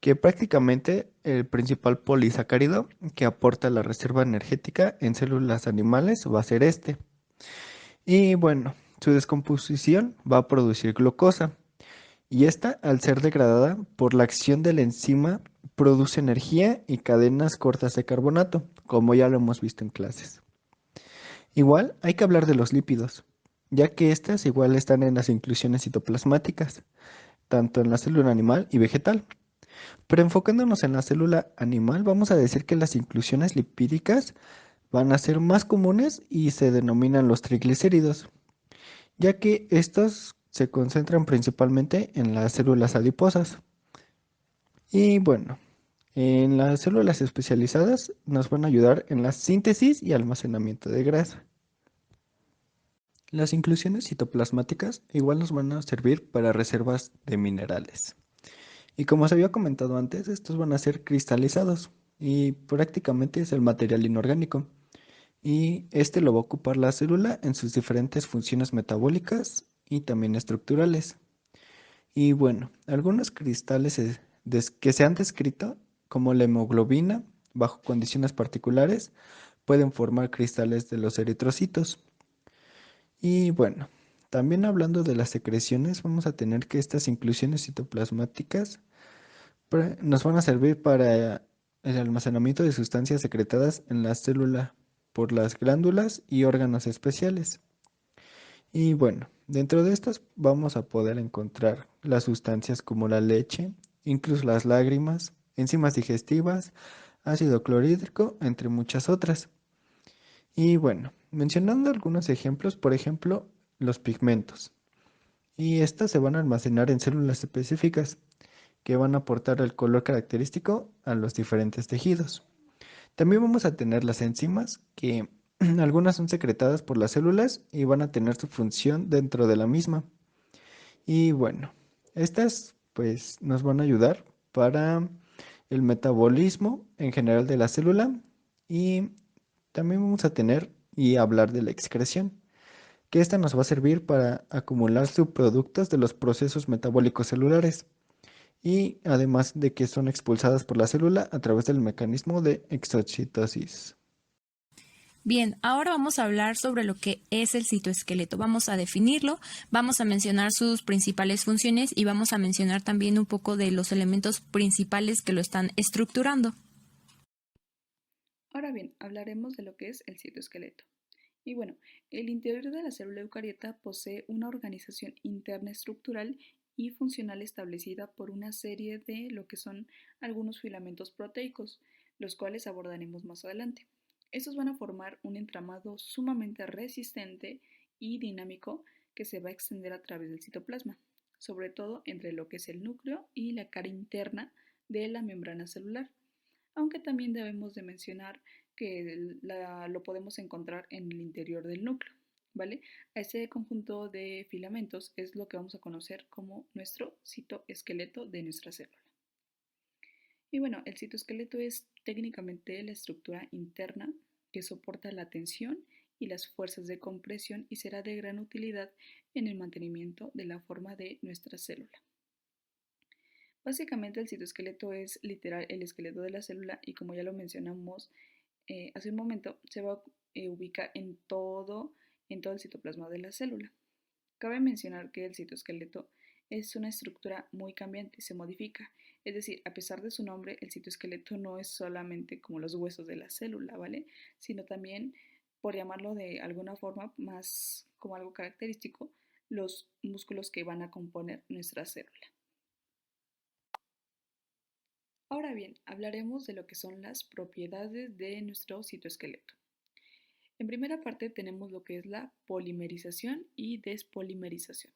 que prácticamente el principal polisacárido que aporta la reserva energética en células animales va a ser este. Y bueno, su descomposición va a producir glucosa. Y esta, al ser degradada por la acción de la enzima, produce energía y cadenas cortas de carbonato, como ya lo hemos visto en clases. Igual hay que hablar de los lípidos, ya que estas igual están en las inclusiones citoplasmáticas, tanto en la célula animal y vegetal. Pero enfocándonos en la célula animal, vamos a decir que las inclusiones lipídicas van a ser más comunes y se denominan los triglicéridos, ya que estos se concentran principalmente en las células adiposas. Y bueno, en las células especializadas nos van a ayudar en la síntesis y almacenamiento de grasa. Las inclusiones citoplasmáticas igual nos van a servir para reservas de minerales. Y como os había comentado antes, estos van a ser cristalizados y prácticamente es el material inorgánico. Y este lo va a ocupar la célula en sus diferentes funciones metabólicas y también estructurales. Y bueno, algunos cristales que se han descrito, como la hemoglobina, bajo condiciones particulares, pueden formar cristales de los eritrocitos. Y bueno, también hablando de las secreciones, vamos a tener que estas inclusiones citoplasmáticas nos van a servir para el almacenamiento de sustancias secretadas en la célula por las glándulas y órganos especiales. Y bueno, dentro de estas vamos a poder encontrar las sustancias como la leche, incluso las lágrimas, enzimas digestivas, ácido clorhídrico, entre muchas otras. Y bueno, mencionando algunos ejemplos, por ejemplo, los pigmentos. Y estas se van a almacenar en células específicas que van a aportar el color característico a los diferentes tejidos. También vamos a tener las enzimas, que algunas son secretadas por las células y van a tener su función dentro de la misma. Y bueno, estas pues nos van a ayudar para el metabolismo en general de la célula y también vamos a tener y hablar de la excreción, que esta nos va a servir para acumular subproductos de los procesos metabólicos celulares y además de que son expulsadas por la célula a través del mecanismo de exocitosis.
Bien, ahora vamos a hablar sobre lo que es el citoesqueleto. Vamos a definirlo, vamos a mencionar sus principales funciones y vamos a mencionar también un poco de los elementos principales que lo están estructurando.
Ahora bien, hablaremos de lo que es el citoesqueleto. Y bueno, el interior de la célula eucariota posee una organización interna estructural y funcional establecida por una serie de lo que son algunos filamentos proteicos, los cuales abordaremos más adelante. Estos van a formar un entramado sumamente resistente y dinámico que se va a extender a través del citoplasma, sobre todo entre lo que es el núcleo y la cara interna de la membrana celular, aunque también debemos de mencionar que lo podemos encontrar en el interior del núcleo, ¿vale? A este conjunto de filamentos es lo que vamos a conocer como nuestro citoesqueleto de nuestra célula. Y bueno, el citoesqueleto es técnicamente la estructura interna que soporta la tensión y las fuerzas de compresión y será de gran utilidad en el mantenimiento de la forma de nuestra célula. Básicamente el citoesqueleto es literal el esqueleto de la célula y como ya lo mencionamos hace un momento, se va a ubicar en todo el citoplasma de la célula. Cabe mencionar que el citoesqueleto es una estructura muy cambiante, se modifica. Es decir, a pesar de su nombre, el citoesqueleto no es solamente como los huesos de la célula, ¿vale? Sino también, por llamarlo de alguna forma más como algo característico, los músculos que van a componer nuestra célula. Ahora bien, hablaremos de lo que son las propiedades de nuestro citoesqueleto. En primera parte tenemos lo que es la polimerización y despolimerización.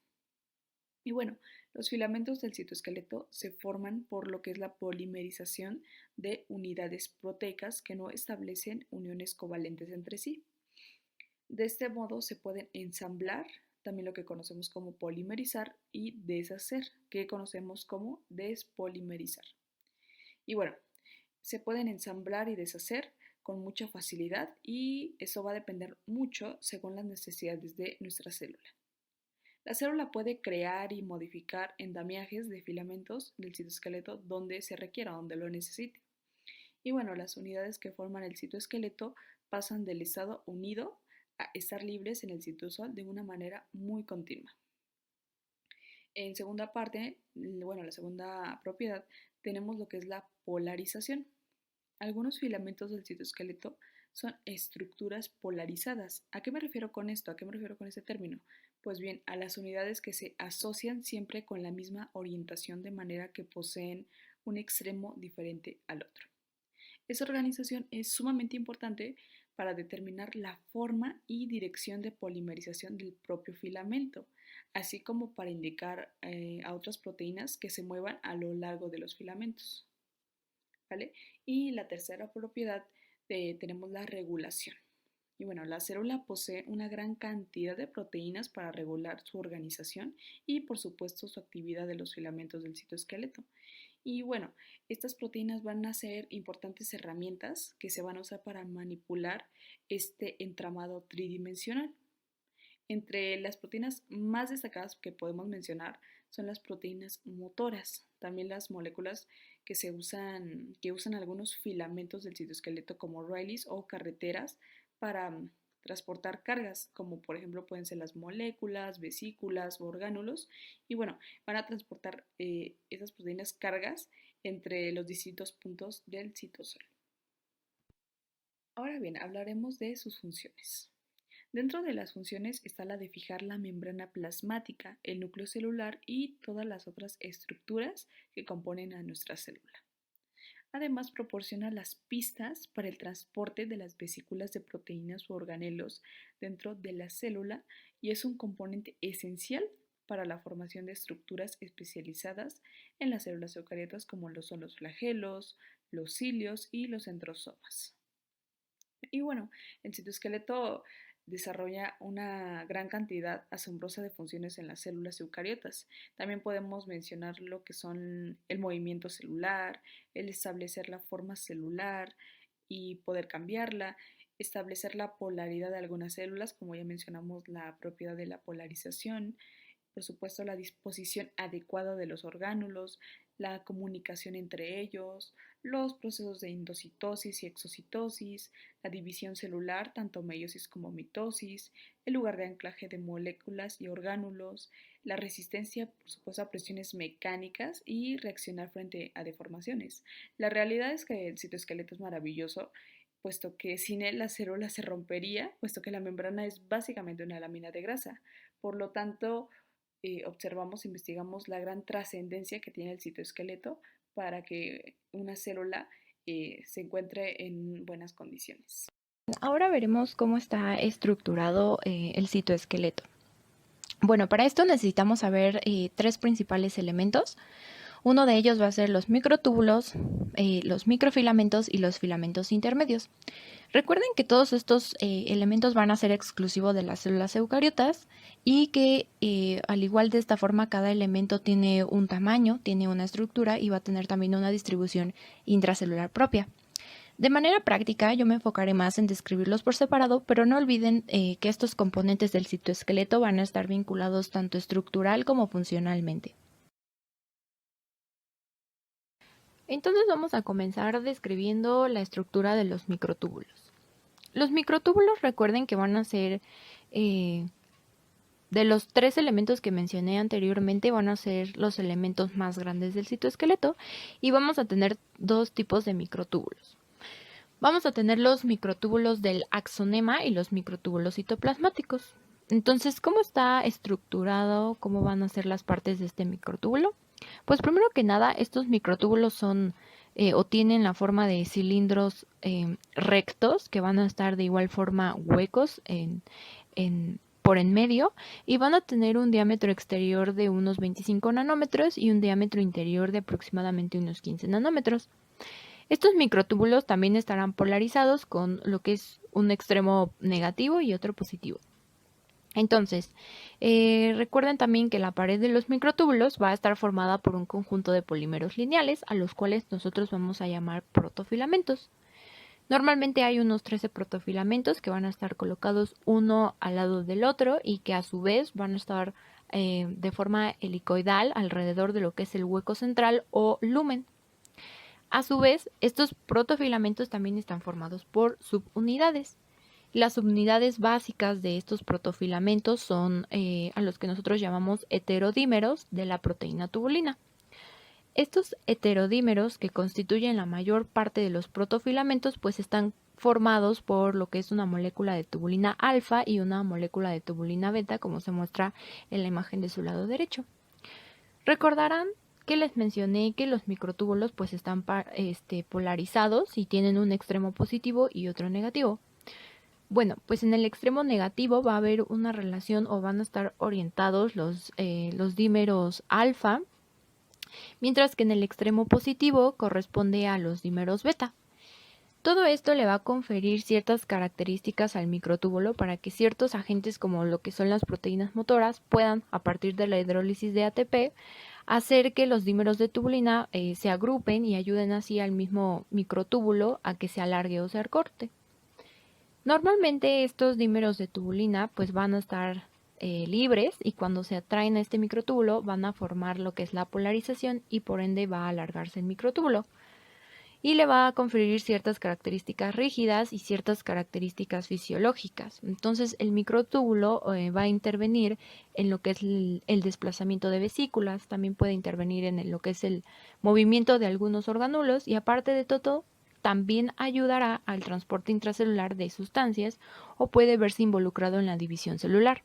Y bueno, los filamentos del citoesqueleto se forman por lo que es la polimerización de unidades proteicas que no establecen uniones covalentes entre sí. De este modo se pueden ensamblar, también lo que conocemos como polimerizar, y deshacer, que conocemos como despolimerizar. Y bueno, se pueden ensamblar y deshacer con mucha facilidad y eso va a depender mucho según las necesidades de nuestra célula. La célula puede crear y modificar endamiajes de filamentos del citoesqueleto donde se requiera, donde lo necesite. Y bueno, las unidades que forman el citoesqueleto pasan del estado unido a estar libres en el citosol de una manera muy continua. En segunda parte, bueno, la segunda propiedad, tenemos lo que es la polarización. Algunos filamentos del citoesqueleto son estructuras polarizadas. ¿A qué me refiero con esto? ¿A qué me refiero con este término? Pues bien, a las unidades que se asocian siempre con la misma orientación de manera que poseen un extremo diferente al otro. Esa organización es sumamente importante para determinar la forma y dirección de polimerización del propio filamento, así como para indicar a otras proteínas que se muevan a lo largo de los filamentos, ¿vale? Y la tercera propiedad tenemos la regulación. Y bueno, la célula posee una gran cantidad de proteínas para regular su organización y por supuesto su actividad de los filamentos del citoesqueleto. Y bueno, estas proteínas van a ser importantes herramientas que se van a usar para manipular este entramado tridimensional. Entre las proteínas más destacadas que podemos mencionar son las proteínas motoras, también las moléculas que usan algunos filamentos del citoesqueleto como raíles o carreteras para transportar cargas, como por ejemplo pueden ser las moléculas, vesículas o orgánulos, y bueno, van a transportar esas proteínas cargas entre los distintos puntos del citosol. Ahora bien, hablaremos de sus funciones. Dentro de las funciones está la de fijar la membrana plasmática, el núcleo celular y todas las otras estructuras que componen a nuestra célula. Además, proporciona las pistas para el transporte de las vesículas de proteínas u organelos dentro de la célula y es un componente esencial para la formación de estructuras especializadas en las células eucariotas como lo son los flagelos, los cilios y los enterosomas. Y bueno, el citoesqueleto desarrolla una gran cantidad asombrosa de funciones en las células eucariotas. También podemos mencionar lo que son el movimiento celular, el establecer la forma celular y poder cambiarla, establecer la polaridad de algunas células, como ya mencionamos, la propiedad de la polarización, por supuesto, la disposición adecuada de los orgánulos, la comunicación entre ellos, los procesos de endocitosis y exocitosis, la división celular, tanto meiosis como mitosis, el lugar de anclaje de moléculas y orgánulos, la resistencia, por supuesto, a presiones mecánicas y reaccionar frente a deformaciones. La realidad es que el citoesqueleto es maravilloso, puesto que sin él la célula se rompería, puesto que la membrana es básicamente una lámina de grasa. Por lo tanto, observamos, investigamos la gran trascendencia que tiene el citoesqueleto para que una célula se encuentre en buenas condiciones.
Ahora veremos cómo está estructurado el citoesqueleto. Bueno, para esto necesitamos saber tres principales elementos. Uno de ellos va a ser los microtúbulos, los microfilamentos y los filamentos intermedios. Recuerden que todos estos elementos van a ser exclusivos de las células eucariotas y que al igual de esta forma cada elemento tiene un tamaño, tiene una estructura y va a tener también una distribución intracelular propia. De manera práctica, yo me enfocaré más en describirlos por separado, pero no olviden que estos componentes del citoesqueleto van a estar vinculados tanto estructural como funcionalmente. Entonces vamos a comenzar describiendo la estructura de los microtúbulos. Los microtúbulos, recuerden que van a ser de los tres elementos que mencioné anteriormente, van a ser los elementos más grandes del citoesqueleto y vamos a tener dos tipos de microtúbulos. Vamos a tener los microtúbulos del axonema y los microtúbulos citoplasmáticos. Entonces, ¿cómo está estructurado? ¿Cómo van a ser las partes de este microtúbulo? Pues primero que nada, estos microtúbulos son o tienen la forma de cilindros rectos que van a estar de igual forma huecos por en medio y van a tener un diámetro exterior de unos 25 nanómetros y un diámetro interior de aproximadamente unos 15 nanómetros. Estos microtúbulos también estarán polarizados con lo que es un extremo negativo y otro positivo. Entonces, recuerden también que la pared de los microtúbulos va a estar formada por un conjunto de polímeros lineales, a los cuales nosotros vamos a llamar protofilamentos. Normalmente hay unos 13 protofilamentos que van a estar colocados uno al lado del otro y que a su vez van a estar de forma helicoidal alrededor de lo que es el hueco central o lumen. A su vez, estos protofilamentos también están formados por subunidades. Las subunidades básicas de estos protofilamentos son a los que nosotros llamamos heterodímeros de la proteína tubulina. Estos heterodímeros, que constituyen la mayor parte de los protofilamentos, pues están formados por lo que es una molécula de tubulina alfa y una molécula de tubulina beta, como se muestra en la imagen de su lado derecho. Recordarán que les mencioné que los microtúbulos pues están polarizados y tienen un extremo positivo y otro negativo. Bueno, pues en el extremo negativo va a haber una relación o van a estar orientados los dímeros alfa, mientras que en el extremo positivo corresponde a los dímeros beta. Todo esto le va a conferir ciertas características al microtúbulo para que ciertos agentes como lo que son las proteínas motoras puedan, a partir de la hidrólisis de ATP, hacer que los dímeros de tubulina se agrupen y ayuden así al mismo microtúbulo a que se alargue o se acorte. Normalmente estos dímeros de tubulina pues van a estar libres y cuando se atraen a este microtúbulo van a formar lo que es la polarización y por ende va a alargarse el microtúbulo y le va a conferir ciertas características rígidas y ciertas características fisiológicas. Entonces el microtúbulo va a intervenir en lo que es el desplazamiento de vesículas, también puede intervenir en lo que es el movimiento de algunos organulos y aparte de todo también ayudará al transporte intracelular de sustancias o puede verse involucrado en la división celular.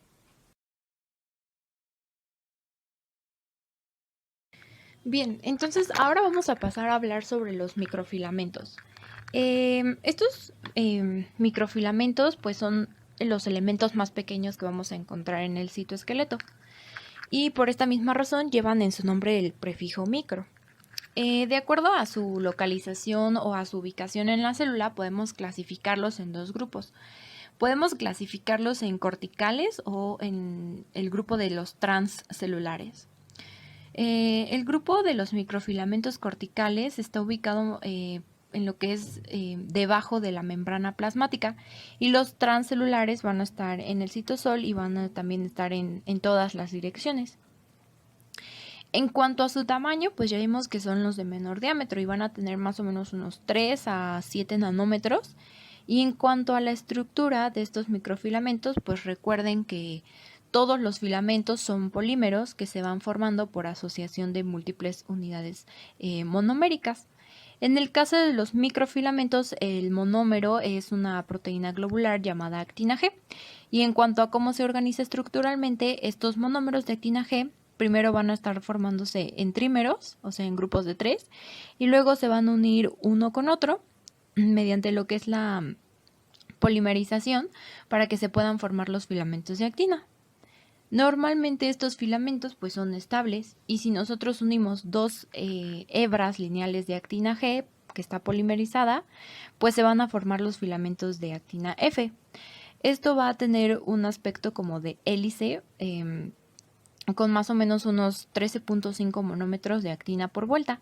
Bien, entonces ahora vamos a pasar a hablar sobre los microfilamentos. Estos microfilamentos pues son los elementos más pequeños que vamos a encontrar en el citoesqueleto y por esta misma razón llevan en su nombre el prefijo micro. De acuerdo a su localización o a su ubicación en la célula podemos clasificarlos en dos grupos. Podemos clasificarlos en corticales o en el grupo de los transcelulares. El grupo de los microfilamentos corticales está ubicado en lo que es debajo de la membrana plasmática y los transcelulares van a estar en el citosol y van a también estar en todas las direcciones. En cuanto a su tamaño, pues ya vimos que son los de menor diámetro y van a tener más o menos unos 3 a 7 nanómetros. Y en cuanto a la estructura de estos microfilamentos, pues recuerden que todos los filamentos son polímeros que se van formando por asociación de múltiples unidades monoméricas. En el caso de los microfilamentos, el monómero es una proteína globular llamada actina G. Y en cuanto a cómo se organiza estructuralmente, estos monómeros de actina G primero van a estar formándose en trímeros, o sea, en grupos de 3, y luego se van a unir uno con otro mediante lo que es la polimerización para que se puedan formar los filamentos de actina. Normalmente estos filamentos pues son estables y si nosotros unimos dos hebras lineales de actina G que está polimerizada, pues se van a formar los filamentos de actina F. Esto va a tener un aspecto como de hélice con más o menos unos 13.5 monómetros de actina por vuelta.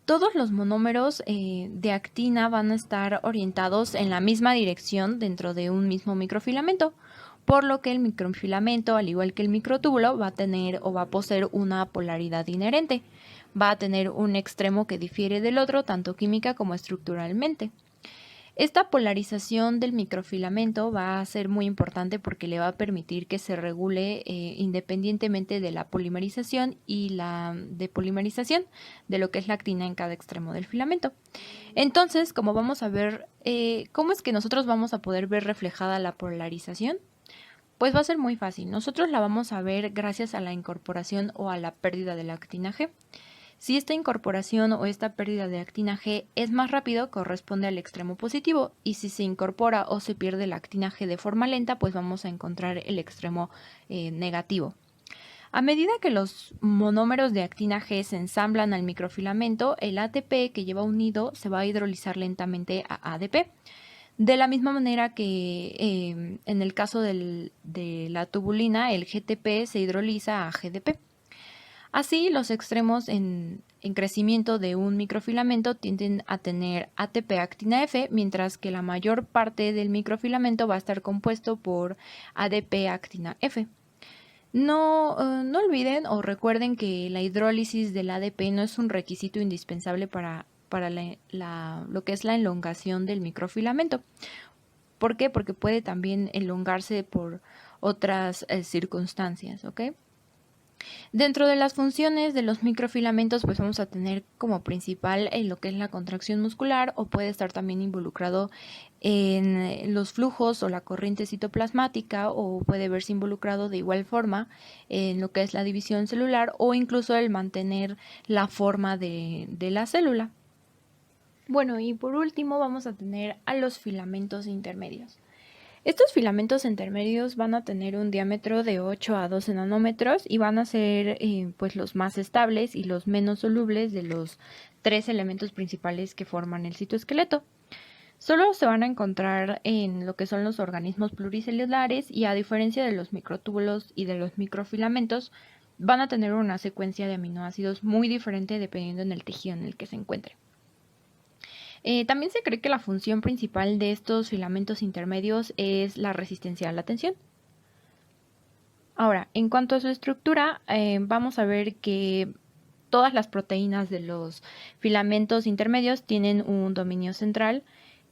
Todos los monómeros de actina van a estar orientados en la misma dirección dentro de un mismo microfilamento, por lo que el microfilamento, al igual que el microtúbulo, va a tener o va a poseer una polaridad inherente. Va a tener un extremo que difiere del otro, tanto química como estructuralmente. Esta polarización del microfilamento va a ser muy importante porque le va a permitir que se regule independientemente de la polimerización y la depolimerización de lo que es la actina en cada extremo del filamento. Entonces, como vamos a ver, ¿cómo es que nosotros vamos a poder ver reflejada la polarización? Pues va a ser muy fácil. Nosotros la vamos a ver gracias a la incorporación o a la pérdida de la actina G. Si esta incorporación o esta pérdida de actina G es más rápido, corresponde al extremo positivo, y si se incorpora o se pierde la actina G de forma lenta, pues vamos a encontrar el extremo negativo. A medida que los monómeros de actina G se ensamblan al microfilamento, el ATP que lleva unido se va a hidrolizar lentamente a ADP. De la misma manera que en el caso de la tubulina, el GTP se hidroliza a GDP. Así, los extremos en crecimiento de un microfilamento tienden a tener ATP-actina F, mientras que la mayor parte del microfilamento va a estar compuesto por ADP-actina F. No olviden o recuerden que la hidrólisis del ADP no es un requisito indispensable para lo que es la elongación del microfilamento. ¿Por qué? Porque puede también elongarse por otras circunstancias, ¿ok? Dentro de las funciones de los microfilamentos, pues vamos a tener como principal lo que es la contracción muscular, o puede estar también involucrado en los flujos o la corriente citoplasmática, o puede verse involucrado de igual forma en lo que es la división celular o incluso el mantener la forma de la célula. Bueno, y por último vamos a tener a los filamentos intermedios. Estos filamentos intermedios van a tener un diámetro de 8 a 12 nanómetros y van a ser pues los más estables y los menos solubles de los 3 elementos principales que forman el citoesqueleto. Solo se van a encontrar en lo que son los organismos pluricelulares y, a diferencia de los microtúbulos y de los microfilamentos, van a tener una secuencia de aminoácidos muy diferente dependiendo en el tejido en el que se encuentre. También se cree que la función principal de estos filamentos intermedios es la resistencia a la tensión. Ahora, en cuanto a su estructura, vamos a ver que todas las proteínas de los filamentos intermedios tienen un dominio central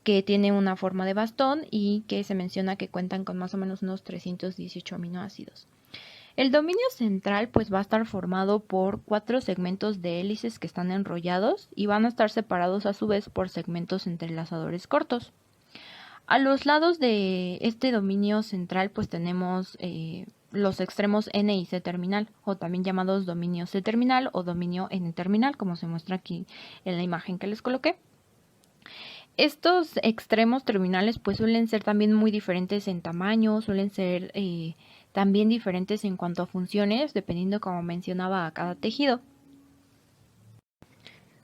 que tiene una forma de bastón y que se menciona que cuentan con más o menos unos 318 aminoácidos. El dominio central pues va a estar formado por 4 segmentos de hélices que están enrollados y van a estar separados a su vez por segmentos entrelazadores cortos. A los lados de este dominio central pues tenemos los extremos N y C terminal, o también llamados dominio C terminal o dominio N terminal, como se muestra aquí en la imagen que les coloqué. Estos extremos terminales pues suelen ser también muy diferentes en tamaño, suelen ser también diferentes en cuanto a funciones, dependiendo, como mencionaba, a cada tejido.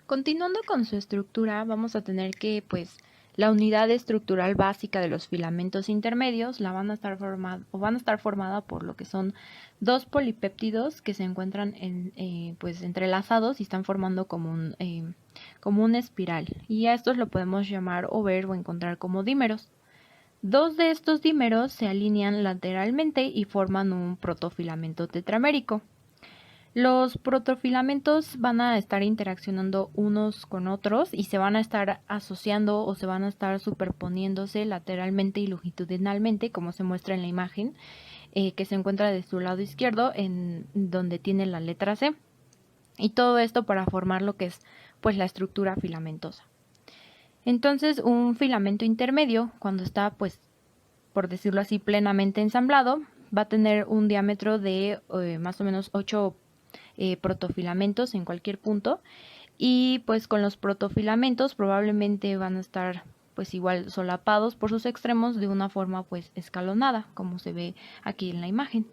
Continuando con su estructura, vamos a tener que pues la unidad estructural básica de los filamentos intermedios van a estar formada por lo que son dos polipéptidos que se encuentran pues entrelazados y están formando como una espiral, y a estos lo podemos llamar o ver o encontrar como dímeros. Dos de estos dímeros se alinean lateralmente y forman un protofilamento tetramérico. Los protofilamentos van a estar interaccionando unos con otros y se van a estar asociando o se van a estar superponiéndose lateralmente y longitudinalmente, como se muestra en la imagen que se encuentra de su lado izquierdo, en donde tiene la letra C. Y todo esto para formar lo que es pues la estructura filamentosa. Entonces, un filamento intermedio, cuando está pues, por decirlo así, plenamente ensamblado, va a tener un diámetro de más o menos 8 protofilamentos en cualquier punto, y pues con los protofilamentos probablemente van a estar pues igual solapados por sus extremos de una forma pues escalonada, como se ve aquí en la imagen.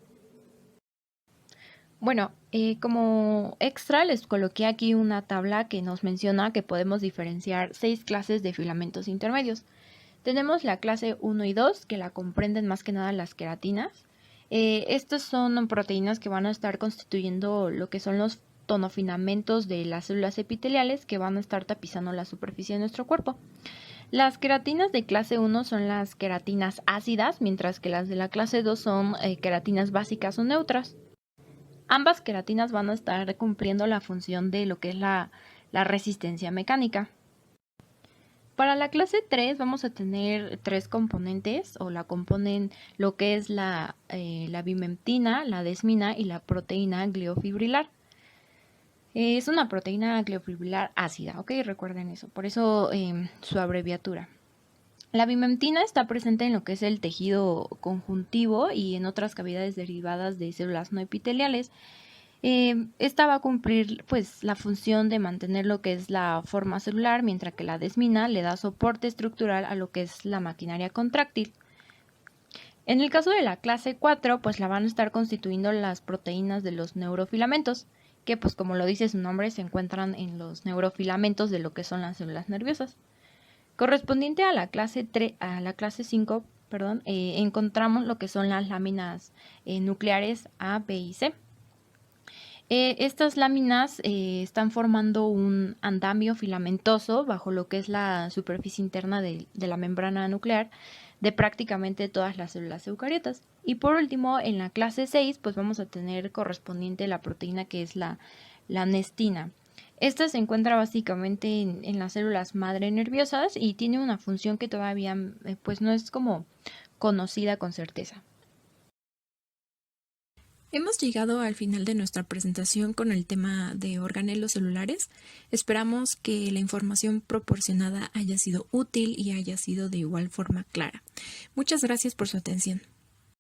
Bueno, como extra les coloqué aquí una tabla que nos menciona que podemos diferenciar 6 clases de filamentos intermedios. Tenemos la clase 1 y 2, que la comprenden más que nada las queratinas. Estas son proteínas que van a estar constituyendo lo que son los tonofilamentos de las células epiteliales que van a estar tapizando la superficie de nuestro cuerpo. Las queratinas de clase 1 son las queratinas ácidas, mientras que las de la clase 2 son queratinas básicas o neutras. Ambas queratinas van a estar cumpliendo la función de lo que es la resistencia mecánica. Para la clase 3 vamos a tener 3 componentes, o la componen lo que es la bimectina, la desmina y la proteína gliofibrilar. Es una proteína gliofibrilar ácida, ¿ok? Recuerden eso, por eso su abreviatura. La bimectina está presente en lo que es el tejido conjuntivo y en otras cavidades derivadas de células no epiteliales. Esta va a cumplir pues la función de mantener lo que es la forma celular, mientras que la desmina le da soporte estructural a lo que es la maquinaria contráctil. En el caso de la clase 4, pues la van a estar constituyendo las proteínas de los neurofilamentos, que pues como lo dice su nombre, se encuentran en los neurofilamentos de lo que son las células nerviosas. Correspondiente a la clase 5, encontramos lo que son las láminas nucleares A, B y C. Estas láminas están formando un andamio filamentoso bajo lo que es la superficie interna de la membrana nuclear de prácticamente todas las células eucariotas. Y por último, en la clase 6, pues vamos a tener correspondiente la proteína que es la nestina. Esta se encuentra básicamente en las células madre nerviosas y tiene una función que todavía pues no es como conocida con certeza.
Hemos llegado al final de nuestra presentación con el tema de organelos celulares. Esperamos que la información proporcionada haya sido útil y haya sido de igual forma clara. Muchas gracias por su atención.